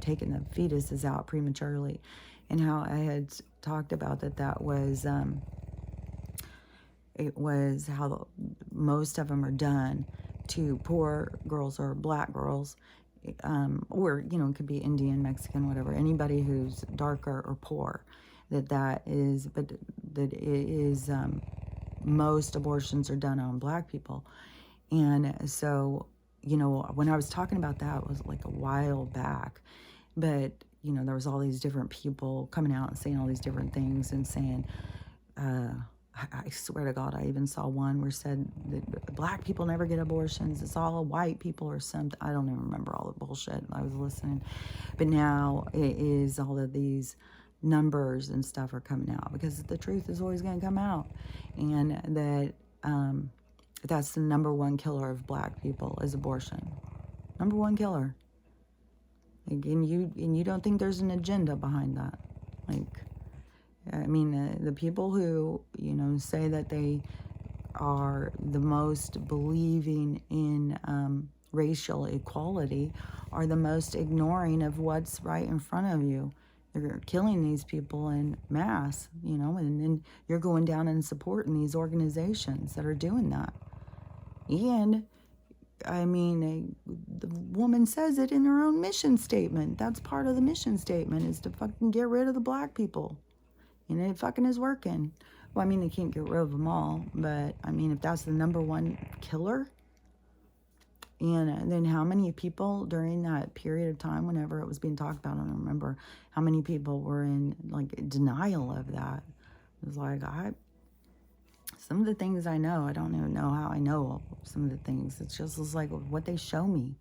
A: taking the fetuses out prematurely, and how I had talked about that was, it was how most of them are done to poor girls or black girls, or, you know, it could be Indian, Mexican, whatever, anybody who's darker or poor. but that it is, most abortions are done on black people. And so, when I was talking about that, it was like a while back, but, there was all these different people coming out and saying all these different things and saying, I swear to God, I even saw one where said that black people never get abortions. It's all white people or something. I don't even remember all the bullshit. I was listening. But now it is all of these numbers and stuff are coming out because the truth is always going to come out. And that's the number one killer of black people is abortion. Number one killer. And you don't think there's an agenda behind that. I mean, the people who, say that they are the most believing in racial equality are the most ignoring of what's right in front of you. They're killing these people in mass, and then you're going down and supporting these organizations that are doing that. And, I mean, the woman says it in her own mission statement. That's part of the mission statement is to fucking get rid of the black people. And it fucking is working. Well, I mean, they can't get rid of them all, but I mean, if that's the number one killer, and then how many people during that period of time, whenever it was being talked about, I don't remember how many people were in like denial of that. It was like, some of the things I know, I don't even know how I know some of the things. It's just like what they show me.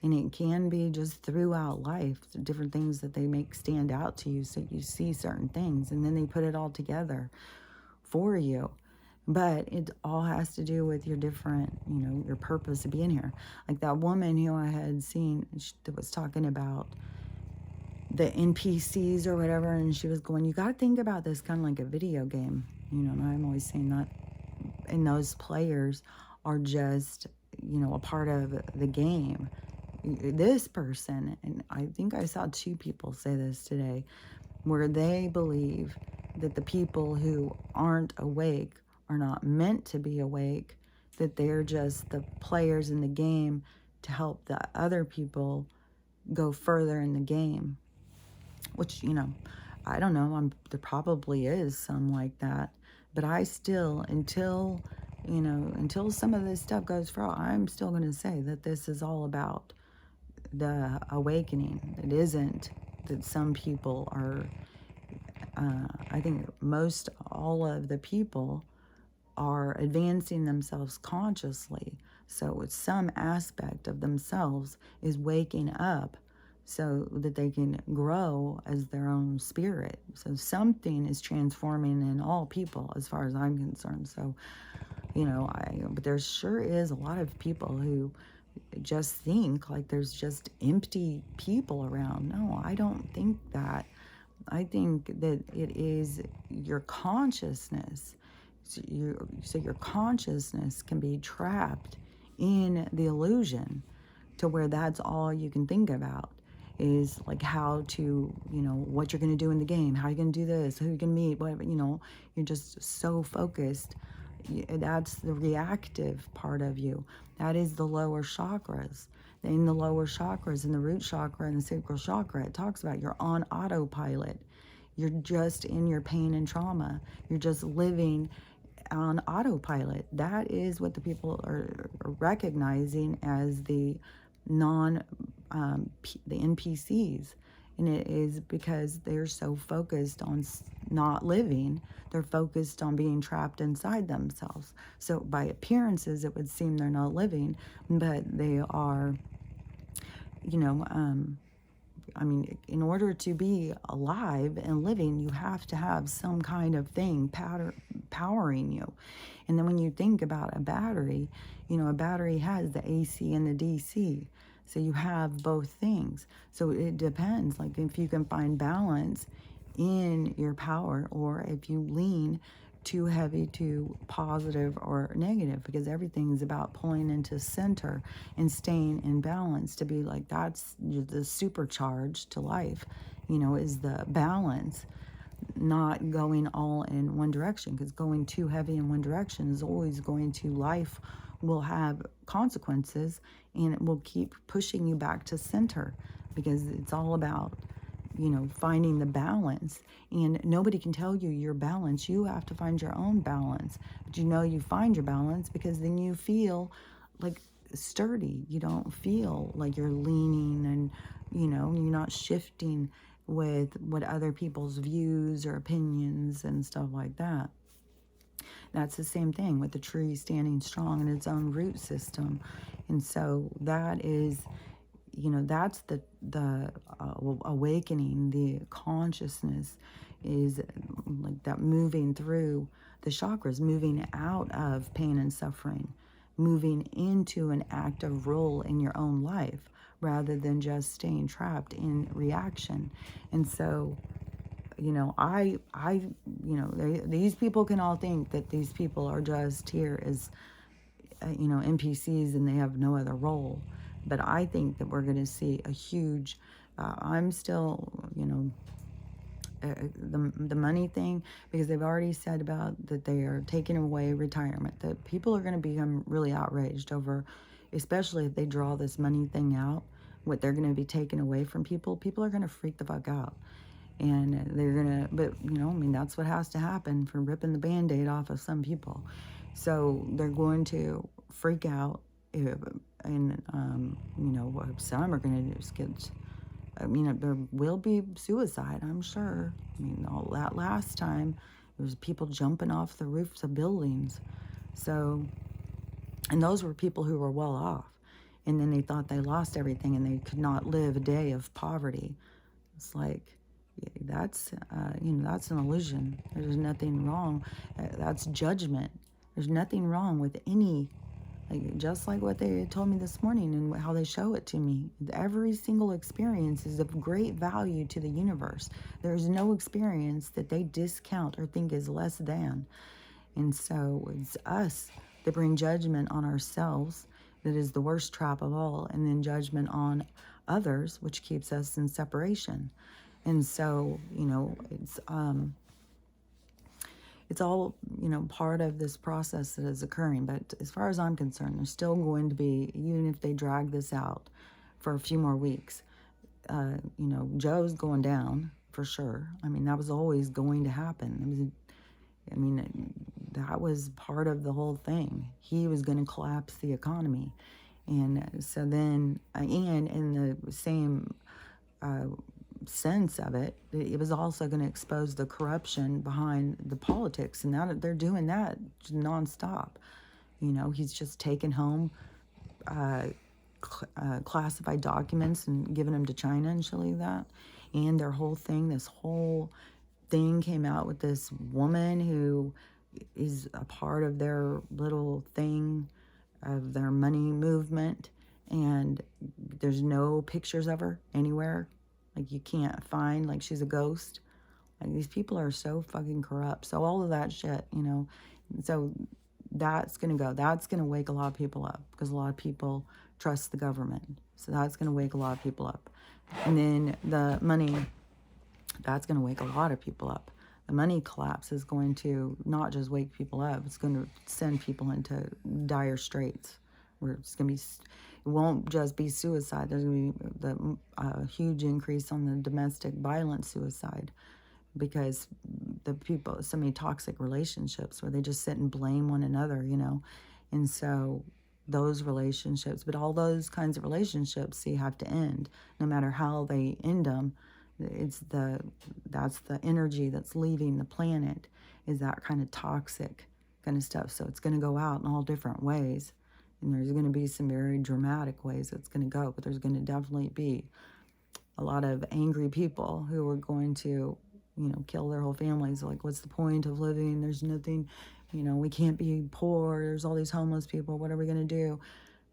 A: And it can be just throughout life, different things that they make stand out to you so you see certain things. And then they put it all together for you. But it all has to do with your different, your purpose of being here. Like that woman who I had seen that was talking about the NPCs or whatever. And she was going, you got to think about this kind of like a video game. And I'm always saying that. And those players are just, a part of the game. This person, and I think I saw two people say this today, where they believe that the people who aren't awake are not meant to be awake, that they're just the players in the game to help the other people go further in the game. Which, I don't know, there probably is some like that, but I still, until some of this stuff goes through, I'm still going to say that this is all about the awakening. It isn't that some people are, I think most all of the people are advancing themselves consciously. So it's some aspect of themselves is waking up so that they can grow as their own spirit. So something is transforming in all people as far as I'm concerned. So, but there sure is a lot of people who just think like there's just empty people around. No, I don't think that. I think that it is your consciousness. So your consciousness can be trapped in the illusion to where that's all you can think about is like how to, what you're going to do in the game, how you're going to do this, who you're going to meet, whatever, you're just so focused. That's the reactive part of you. That is the lower chakras. In the lower chakras, in the root chakra and the sacral chakra, it talks about you're on autopilot. You're just in your pain and trauma. You're just living on autopilot. That is what the people are recognizing as the the NPCs. And it is because they're so focused on not living, they're focused on being trapped inside themselves. So by appearances, it would seem they're not living, but they are, I mean, in order to be alive and living, you have to have some kind of thing powering you. And then when you think about a battery, a battery has the AC and the DC. So you have both things. So it depends, like if you can find balance in your power or if you lean too heavy to positive or negative, because everything is about pulling into center and staying in balance to be like, that's the supercharge to life, is the balance, not going all in one direction, because going too heavy in one direction is always going to, life will have consequences and it will keep pushing you back to center because it's all about finding the balance. And nobody can tell you your balance. You have to find your own balance. But you find your balance because then you feel like sturdy. You don't feel like you're leaning and, you're not shifting with what other people's views or opinions and stuff like that. That's the same thing with the tree standing strong in its own root system. And so that is, that's the awakening. The consciousness is like that, moving through the chakras, moving out of pain and suffering, moving into an active role in your own life rather than just staying trapped in reaction. And so, these people can all think that these people are just here as, NPCs, and they have no other role. But I think that we're going to see a huge, I'm still, the money thing, because they've already said about that they are taking away retirement, that people are going to become really outraged over, especially if they draw this money thing out, what they're going to be taking away from people. People are going to freak the fuck out. And they're going to, but, that's what has to happen for ripping the Band-Aid off of some people. So they're going to freak out, and, some are going to just get, there will be suicide, I'm sure. All that last time, there was people jumping off the roofs of buildings. So, and those were people who were well off. And then they thought they lost everything and they could not live a day of poverty. It's like, that's, that's an illusion. There's nothing wrong. That's judgment. There's nothing wrong with any, just like what they told me this morning and how they show it to me. Every single experience is of great value to the universe. There's no experience that they discount or think is less than. And so it's us that bring judgment on ourselves that is the worst trap of all, and then judgment on others, which keeps us in separation. And so, it's all, part of this process that is occurring. But as far as I'm concerned, there's still going to be, even if they drag this out for a few more weeks, Joe's going down for sure. That was always going to happen. That was part of the whole thing. He was going to collapse the economy. And so then, and in the same sense of it, it was also going to expose the corruption behind the politics, and now they're doing that nonstop. He's just taken home classified documents and given them to China and shit like that. And their whole thing, this whole thing came out with this woman who is a part of their little thing of their money movement, and there's no pictures of her anywhere. You can't find, she's a ghost. These people are so fucking corrupt. So all of that shit, so that's going to go. That's going to wake a lot of people up, because a lot of people trust the government. So that's going to wake a lot of people up. And then the money, that's going to wake a lot of people up. The money collapse is going to not just wake people up, it's going to send people into dire straits, where it's going to be, it won't just be suicide. There's going to be the huge increase on the domestic violence suicide, because the people, so many toxic relationships where they just sit and blame one another, and so those relationships, but all those kinds of relationships, see, have to end. No matter how they end them, that's the energy that's leaving the planet, is that kind of toxic kind of stuff. So it's going to go out in all different ways. And there's going to be some very dramatic ways it's going to go, but there's going to definitely be a lot of angry people who are going to, kill their whole families. Like, what's the point of living? There's nothing, we can't be poor. There's all these homeless people. What are we going to do?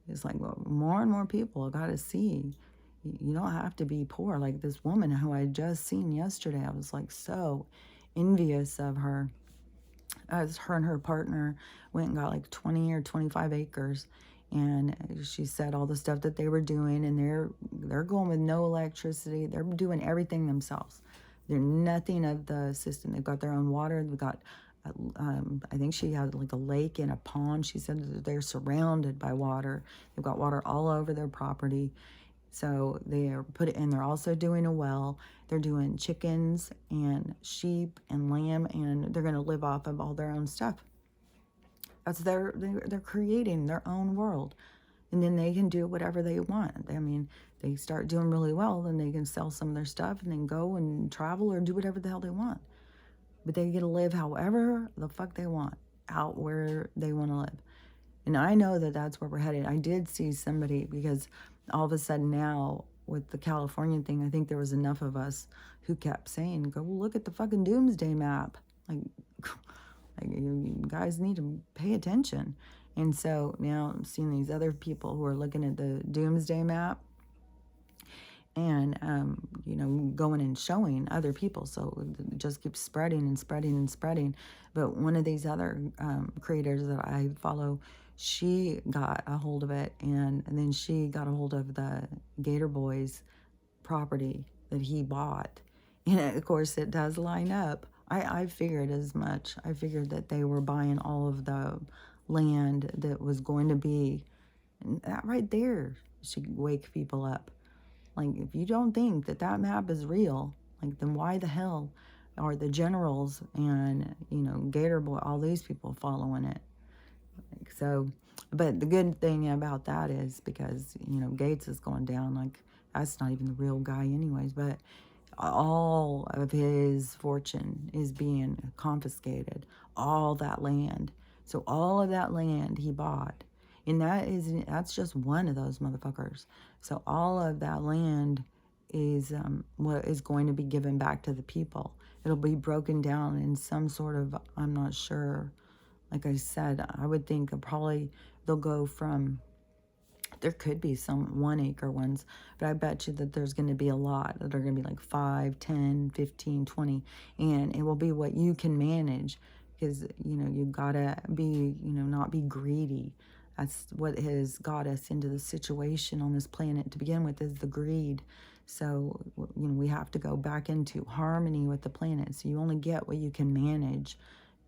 A: It's like, well, more and more people got to see, you don't have to be poor. Like this woman who I had just seen yesterday, I was so envious of her. As her and her partner went and got 20 or 25 acres, and she said all the stuff that they were doing, and they're going with no electricity. They're doing everything themselves. They're nothing of the system. They've got their own water. They've got, I think she had a lake and a pond. She said that they're surrounded by water. They've got water all over their property. So they're also doing a well. They're doing chickens and sheep and lamb, and they're going to live off of all their own stuff. That's they're creating their own world, and then they can do whatever they want. I mean, they start doing really well, then they can sell some of their stuff and then go and travel or do whatever the hell they want. But they get to live however the fuck they want, out where they want to live. And I know that that's where we're headed. I did see somebody, because all of a sudden now with the California thing, I think there was enough of us who kept saying, go look at the fucking doomsday map. Like, you guys need to pay attention. And so now I'm seeing these other people who are looking at the doomsday map and, going and showing other people. So it just keeps spreading and spreading and spreading. But one of these other creators that I follow, she got a hold of it, and then she got a hold of the Gator Boys property that he bought. And of course, it does line up. I figured as much. I figured that they were buying all of the land that was going to be, and that right there should wake people up. Like, if you don't think that that map is real, like, then why the hell are the generals and, Gator Boy, all these people following it? Like, so, but the good thing about that is because, Gates is going down, like, that's not even the real guy anyways, but all of his fortune is being confiscated, all that land. So all of that land he bought, and that's just one of those motherfuckers. So all of that land is what is going to be given back to the people. It'll be broken down in some sort of, I'm not sure. Like I said, I would think probably they'll go from, there could be some 1 acre ones, but I bet you that there's going to be a lot that are going to be like 5, 10, 15, 20, and it will be what you can manage, because, you gotta be, not be greedy. That's what has got us into the situation on this planet to begin with, is the greed. So, we have to go back into harmony with the planet. So you only get what you can manage.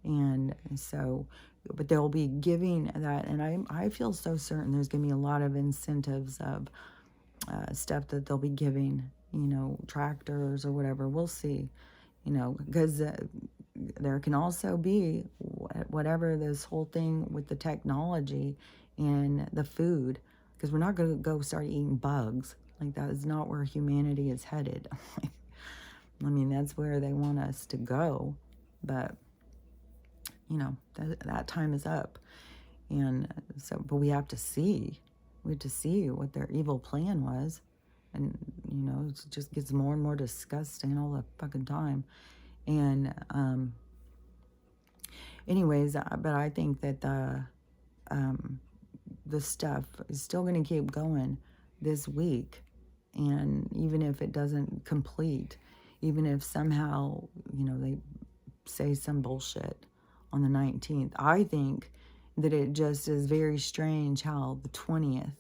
A: And so, but they'll be giving that, and I feel so certain there's going to be a lot of incentives of stuff that they'll be giving, tractors or whatever. We'll see, because there can also be whatever this whole thing with the technology and the food, because we're not going to go start eating bugs. Like, that is not where humanity is headed. I mean, that's where they want us to go, but that time is up. And so, but we have to see what their evil plan was. And, it just gets more and more disgusting all the fucking time. And, anyways, but I think that the stuff is still going to keep going this week. And even if it doesn't complete, even if somehow, they say some bullshit on the 19th, I think that it just is very strange how the 20th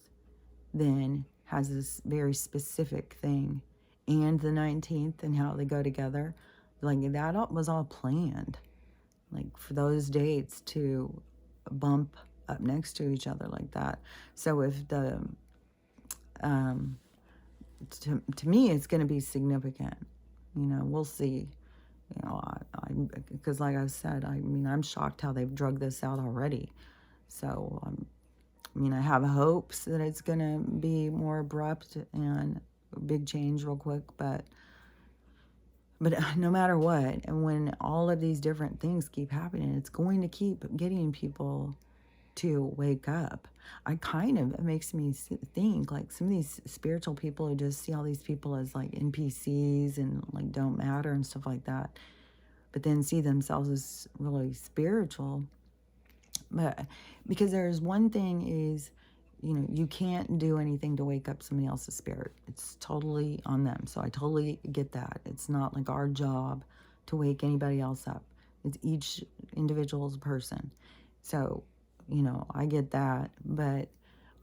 A: then has this very specific thing, and the 19th, and how they go together. Like, that was all planned, like, for those dates to bump up next to each other like that. So if the to me, it's going to be significant. We'll see. Because like I've said, I'm shocked how they've drugged this out already. So, I have hopes that it's going to be more abrupt and a big change real quick, but no matter what, and when all of these different things keep happening, it's going to keep getting people to wake up. It makes me think, like, some of these spiritual people who just see all these people as like NPCs and like don't matter and stuff like that, but then see themselves as really spiritual. But because there's one thing is, you can't do anything to wake up somebody else's spirit. It's totally on them. So I totally get that. It's not like our job to wake anybody else up. It's each individual's person. So, I get that. But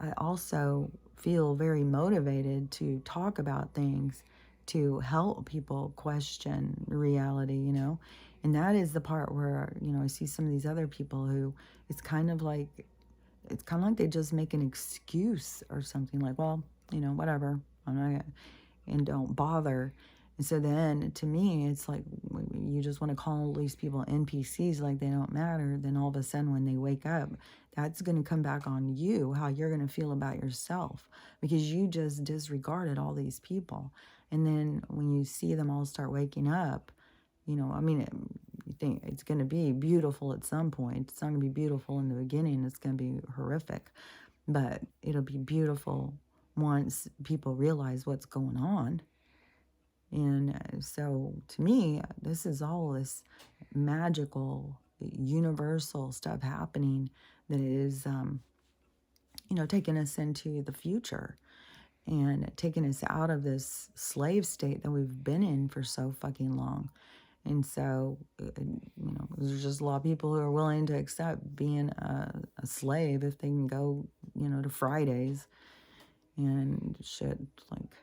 A: I also feel very motivated to talk about things to help people question reality, And that is the part where, I see some of these other people who it's kind of like they just make an excuse or something, like, well, whatever. I'm not gonna, and don't bother. And so then to me, it's like you just want to call all these people NPCs like they don't matter. Then all of a sudden, when they wake up, that's going to come back on you, how you're going to feel about yourself because you just disregarded all these people. And then when you see them all start waking up, you know, I mean, you think it's going to be beautiful at some point. It's not going to be beautiful in the beginning. It's going to be horrific, but it'll be beautiful once people realize what's going on. And so to me, this is all this magical, universal stuff happening that is, you know, taking us into the future and taking us out of this slave state that we've been in for so fucking long. And so, you know, there's just a lot of people who are willing to accept being a slave if they can go, you know, to Fridays and shit. Like,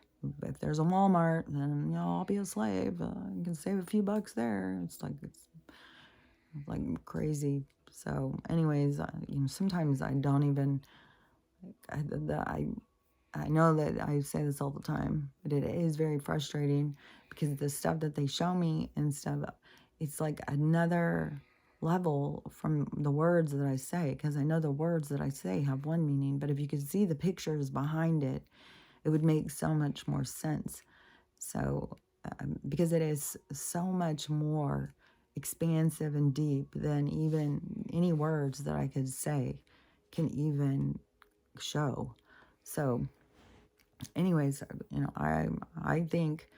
A: if there's a Walmart, then, you know, I'll be a slave. I can save a few bucks there. It's like crazy. So, anyways, you know, sometimes I don't even, I know that I say this all the time, but it is very frustrating because the stuff that they show me and stuff, it's like another level from the words that I say, because I know the words that I say have one meaning, but if you could see the pictures behind it, it would make so much more sense. So, because it is so much more expansive and deep than even any words that I could say can even show. So, anyways, you know, I think,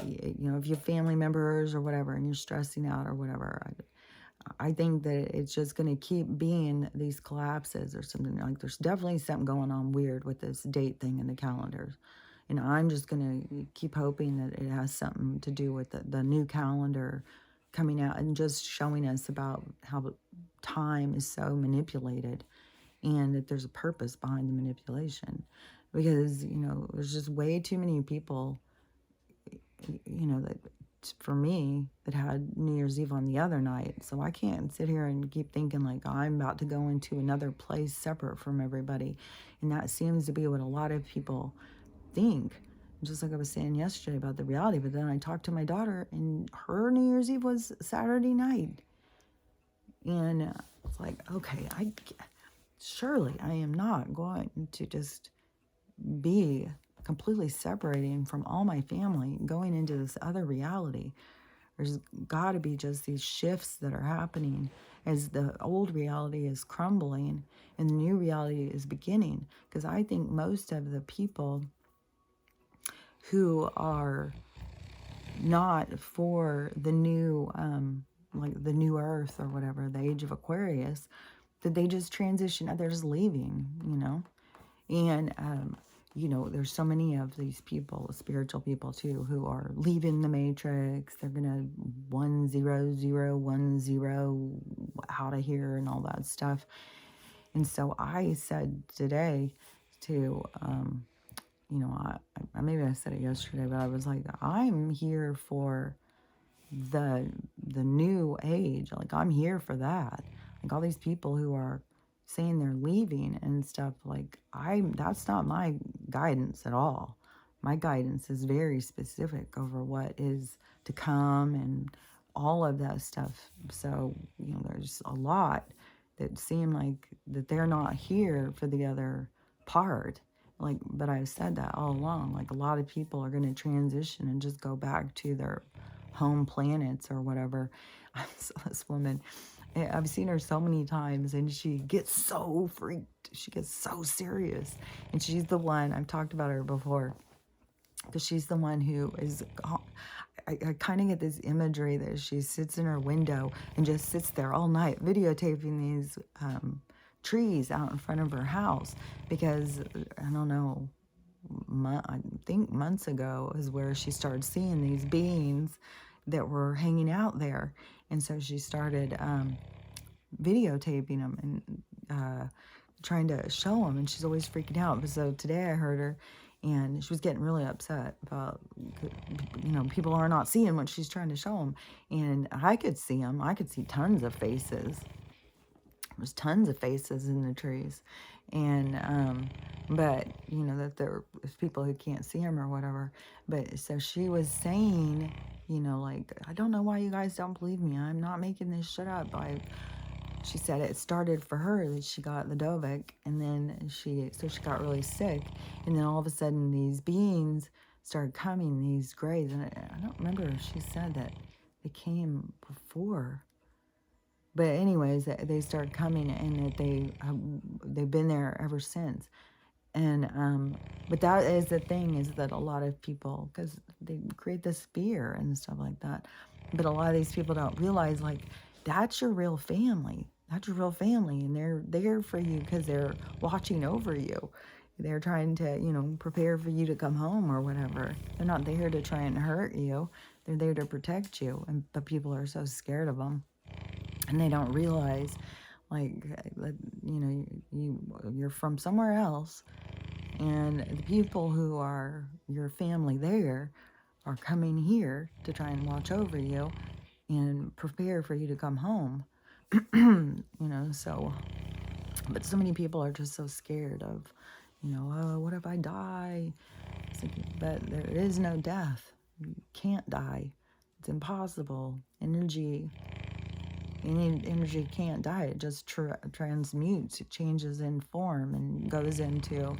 A: you know, if you have family members or whatever and you're stressing out or whatever, I think that it's just going to keep being these collapses or something. Like, there's definitely something going on weird with this date thing in the calendars. And I'm just going to keep hoping that it has something to do with the new calendar coming out and just showing us about how time is so manipulated and that there's a purpose behind the manipulation. Because, you know, there's just way too many people, you know, that for me that had New Year's Eve on the other night. So I can't sit here and keep thinking like I'm about to go into another place separate from everybody. And that seems to be what a lot of people think. Just like I was saying yesterday about the reality. But then I talked to my daughter and her New Year's Eve was Saturday night. And it's like, okay, surely I am not going to just be completely separating from all my family, going into this other reality. There's got to be just these shifts that are happening as the old reality is crumbling and the new reality is beginning. Because I think most of the people who are not for the new, like the new earth or whatever, the age of Aquarius, that they just transition, they're just leaving, you know? And, you know, there's so many of these people, spiritual people too, who are leaving the matrix. They're going to 10010 out of here and all that stuff. And so I said today to, you know, maybe I said it yesterday, but I was like, I'm here for the new age. Like, I'm here for that. Like, all these people who are saying they're leaving and stuff, like, that's not my guidance at all. My guidance is very specific over what is to come and all of that stuff. So, you know, there's a lot that seem like that they're not here for the other part. Like, but I've said that all along. Like, a lot of people are going to transition and just go back to their home planets or whatever. I saw this woman, I've seen her so many times, and she gets so freaked. She gets so serious. And she's the one, I've talked about her before, because she's the one who is, I kind of get this imagery that she sits in her window and just sits there all night videotaping these trees out in front of her house. Because, I don't know, I think months ago is where she started seeing these beings that were hanging out there. And so she started videotaping them and trying to show them. And she's always freaking out. So today I heard her, and she was getting really upset about, you know, people are not seeing what she's trying to show them. And I could see them. I could see tons of faces. There's tons of faces in the trees. And, but, that there's people who can't see them or whatever. But so she was saying, like, I don't know why you guys don't believe me. I'm not making this shit up. She said it started for her that she got the Dovik, and then she got really sick. And then all of a sudden these beings started coming, these grays. And I don't remember if she said that they came before. But anyways, they started coming, and that they've been there ever since. And but that is the thing, is that a lot of people, because they create this fear and stuff like that, but a lot of these people don't realize, like, that's your real family. That's your real family, and they're there for you because they're watching over you. They're trying to, prepare for you to come home or whatever. They're not there to try and hurt you. They're there to protect you. But people are so scared of them, and they don't realize, like, you're from somewhere else, and the people who are your family there are coming here to try and watch over you and prepare for you to come home. So, but so many people are just so scared of, oh, what if I die? But there is no death. You can't die. It's impossible. Energy can't die. It just transmutes. It changes in form and goes into,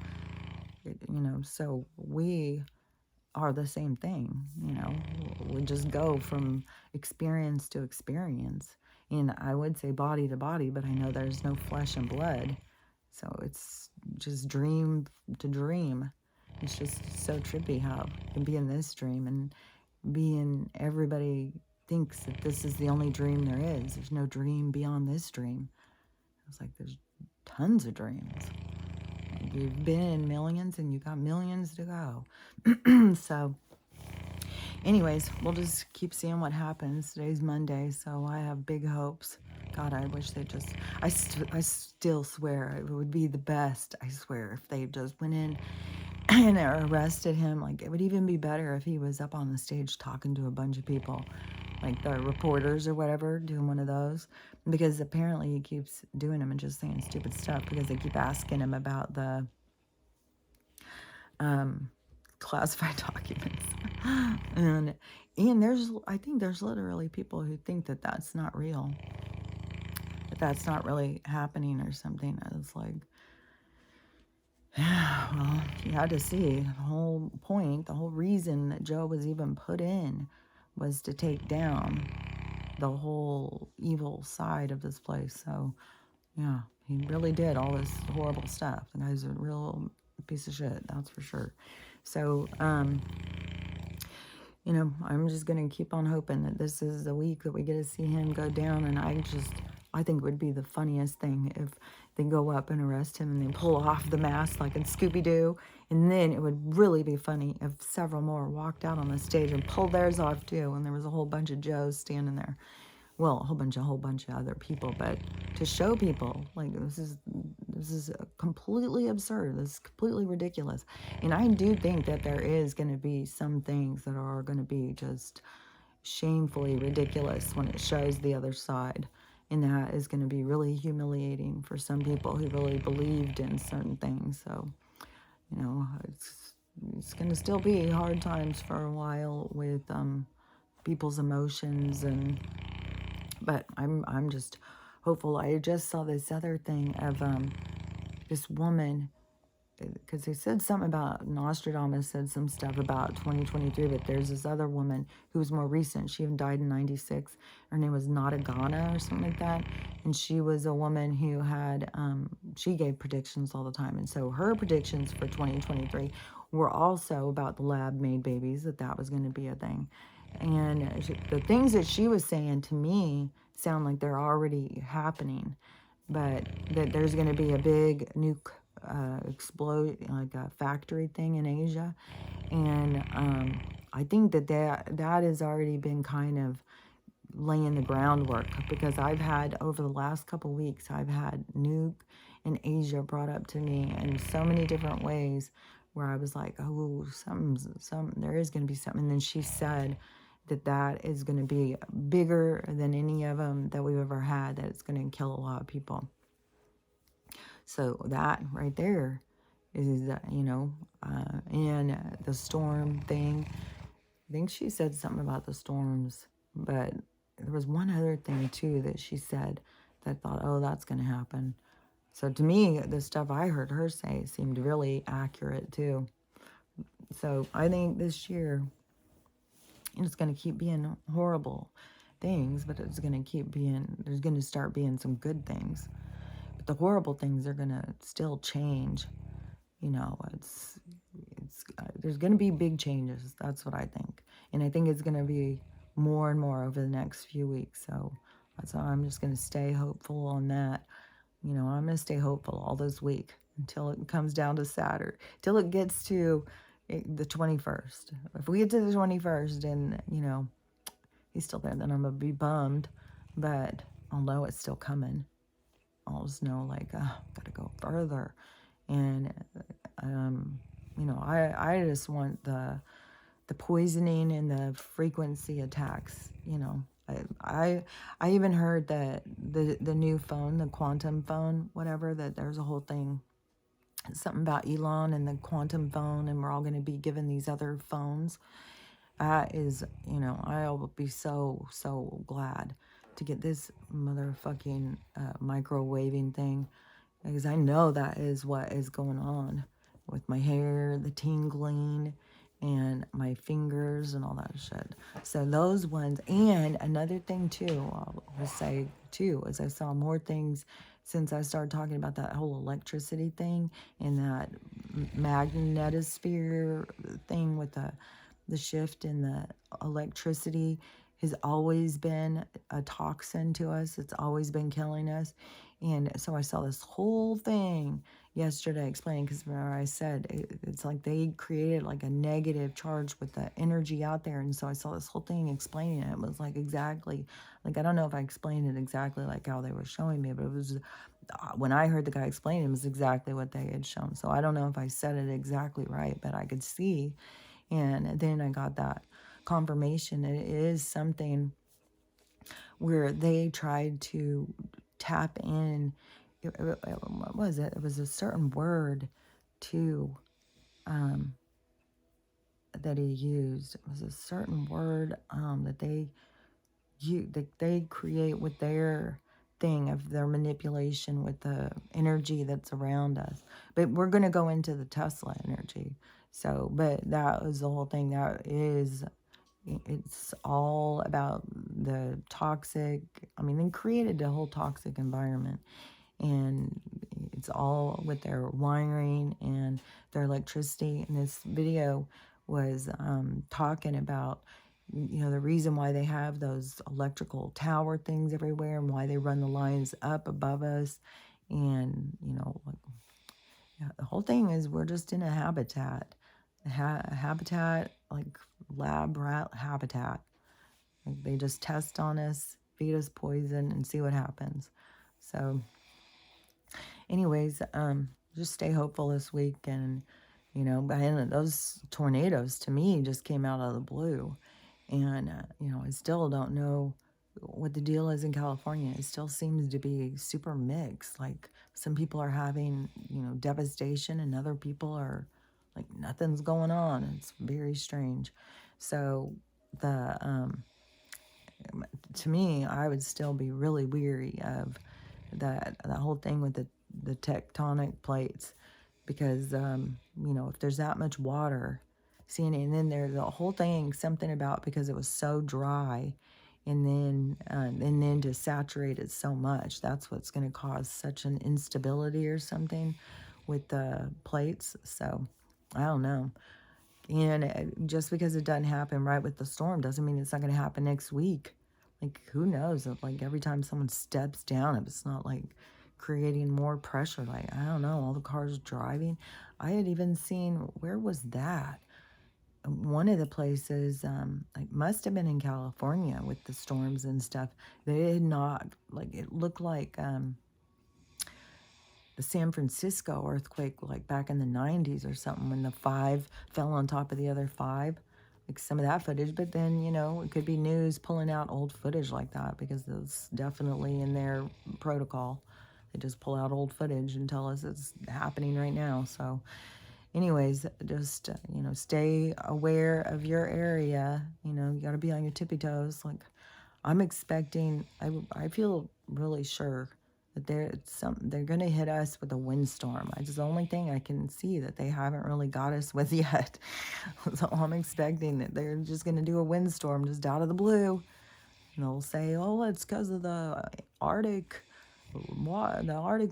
A: so we are the same thing. We just go from experience to experience. And I would say body to body, but I know there's no flesh and blood. So it's just dream to dream. It's just so trippy how you can be in this dream and everybody thinks that this is the only dream there is. There's no dream beyond this dream. It's like there's tons of dreams. Like, you've been in millions and you got millions to go. So anyways, we'll just keep seeing what happens. Today's Monday, so I have big hopes. God, I wish they just, I still swear it would be the best, I swear, if they just went in and arrested him. Like, it would even be better if he was up on the stage talking to a bunch of people, like the reporters or whatever, doing one of those. Because apparently he keeps doing them and just saying stupid stuff because they keep asking him about the classified documents. and I think there's literally people who think that that's not real, that that's not really happening or something. It's like, well, you had to see the whole point, the whole reason that Joe was even put in was to take down the whole evil side of this place. So, yeah, he really did all this horrible stuff. The guy's a real piece of shit, that's for sure. So, I'm just going to keep on hoping that this is the week that we get to see him go down. And I think it would be the funniest thing if they go up and arrest him and they pull off the mask like in Scooby-Doo. And then it would really be funny if several more walked out on the stage and pulled theirs off too. And there was a whole bunch of Joes standing there. Well, a whole bunch of other people, but to show people, like, this is completely absurd. This is completely ridiculous. And I do think that there is going to be some things that are going to be just shamefully ridiculous when it shows the other side. And that is going to be really humiliating for some people who really believed in certain things. So, it's going to still be hard times for a while with people's emotions but I'm just hopeful. I just saw this other thing of this woman, because they said something about, Nostradamus said some stuff about 2023, but there's this other woman who was more recent. She even died in 96. Her name was Natagana or something like that. And she was a woman who had, she gave predictions all the time. And so her predictions for 2023 were also about the lab-made babies, that was going to be a thing. And the things that she was saying to me sound like they're already happening, but that there's going to be a big nuke explode, like a factory thing in Asia. And I think that has already been kind of laying the groundwork, because I've had, over the last couple weeks, I've had nuke in Asia brought up to me in so many different ways, where I was like, oh, there is going to be something. And then she said that is going to be bigger than any of them that we've ever had, that it's going to kill a lot of people. So that right there is, and the storm thing. I think she said something about the storms, but there was one other thing too that she said that I thought, oh, that's going to happen. So to me, the stuff I heard her say seemed really accurate too. So I think this year it's going to keep being horrible things, but it's going to keep being, there's going to start being some good things. But the horrible things are going to still change. You know, there's going to be big changes. That's what I think. And I think it's going to be more and more over the next few weeks. So that's why I'm just going to stay hopeful on that. You know, I'm going to stay hopeful all this week until it comes down to Saturday, till it gets to the 21st. If we get to the 21st and, you know, he's still there, then I'm going to be bummed. But I'll know it's still coming. I'll just know, like, got to go further. And, you know, I just want the poisoning and the frequency attacks, you know. I even heard that the new phone, the quantum phone, whatever, that there's a whole thing, something about Elon and the quantum phone, and we're all going to be given these other phones. That is, you know, I'll be so glad to get this motherfucking microwaving thing, because I know that is what is going on with my hair, the tingling, and my fingers and all that shit. So those ones, and another thing too, I'll say too, is I saw more things since I started talking about that whole electricity thing and that magnetosphere thing with the shift in the electricity has always been a toxin to us. It's always been killing us. And so I saw this whole thing yesterday explaining, because remember I said it's like they created like a negative charge with the energy out there. And so I saw this whole thing explaining it. It was like exactly, like, I don't know if I explained it exactly like how they were showing me, but it was, when I heard the guy explain it was exactly what they had shown. So I don't know if I said it exactly right, but I could see. And then I got that confirmation. It is something where they tried to tap in. What was it? It was a certain word, too, that he used. It was a certain word that they create with their thing of their manipulation with the energy that's around us. But we're going to go into the Tesla energy. So, but that was the whole thing. That is, it's all about the toxic, I mean, they created a whole toxic environment, and it's all with their wiring and their electricity. And this video was talking about, you know, the reason why they have those electrical tower things everywhere and why they run the lines up above us. And, you know, like, yeah, the whole thing is we're just in a habitat. A habitat, like lab rat habitat. Like they just test on us, feed us poison, and see what happens. So, anyways, just stay hopeful this week. And, you know, and those tornadoes to me just came out of the blue. And, you know, I still don't know what the deal is in California. It still seems to be super mixed. Like some people are having, you know, devastation, and other people are like nothing's going on. It's very strange. So the to me, I would still be really weary of that whole thing with the tectonic plates, because you know, if there's that much water, seeing it, and then there's the whole thing, something about because it was so dry, and then to saturate it so much, that's what's going to cause such an instability or something with the plates. So I don't know. And just because it doesn't happen right with the storm doesn't mean it's not going to happen next week. Like, who knows? Like, every time someone steps down, if it's not, like, creating more pressure, like, I don't know, all the cars driving. I had even seen, where was that? One of the places, like, must have been in California with the storms and stuff. They had not, like, it looked like the San Francisco earthquake, like back in the 90s or something, when the 5 fell on top of the other 5, like some of that footage. But then, you know, it could be news pulling out old footage like that, because it's definitely in their protocol. They just pull out old footage and tell us it's happening right now. So anyways, just, stay aware of your area. You got to be on your tippy toes. Like, I'm expecting, I feel really sure that they're going to hit us with a windstorm. It's the only thing I can see that they haven't really got us with yet. So I'm expecting that they're just going to do a windstorm just out of the blue. And they'll say, oh, it's because of the Arctic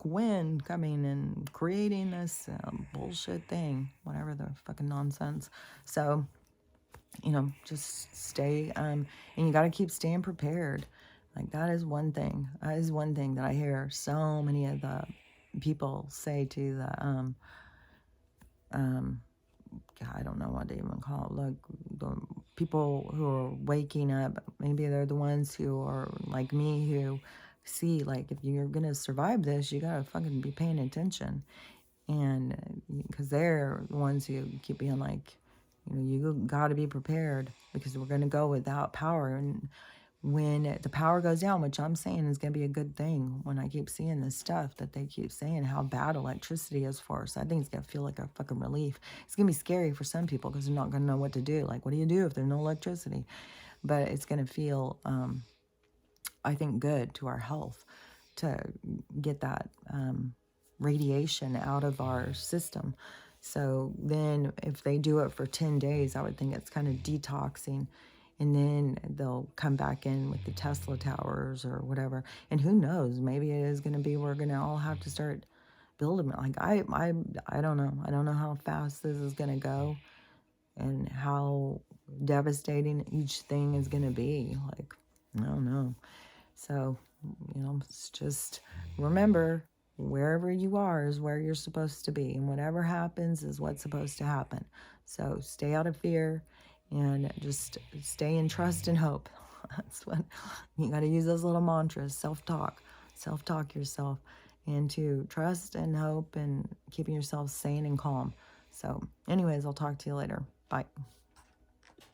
A: wind coming and creating this bullshit thing, whatever the fucking nonsense. So, just stay, and you got to keep staying prepared. Like, that is one thing. That is one thing that I hear so many of the people say to the, I don't know what to even call it. Like, the people who are waking up, maybe they're the ones who are like me, who see, like, if you're going to survive this, you got to fucking be paying attention. And because they're the ones who keep being like, you got to be prepared because we're going to go without power. And when the power goes down, which I'm saying is going to be a good thing, when I keep seeing this stuff that they keep saying how bad electricity is for us, I think it's going to feel like a fucking relief. It's going to be scary for some people because they're not going to know what to do. Like, what do you do if there's no electricity? But it's going to feel, I think, good to our health to get that radiation out of our system. So then if they do it for 10 days, I would think it's kind of detoxing. And then they'll come back in with the Tesla towers or whatever. And who knows, maybe it is going to be, we're going to all have to start building. Like, I don't know. I don't know how fast this is going to go and how devastating each thing is going to be. Like, I don't know. So, it's just remember, wherever you are is where you're supposed to be. And whatever happens is what's supposed to happen. So stay out of fear and just stay in trust and hope. That's what you got to use, those little mantras, self-talk yourself, and to trust and hope and keeping yourself sane and calm. So anyways, I'll talk to you later. Bye.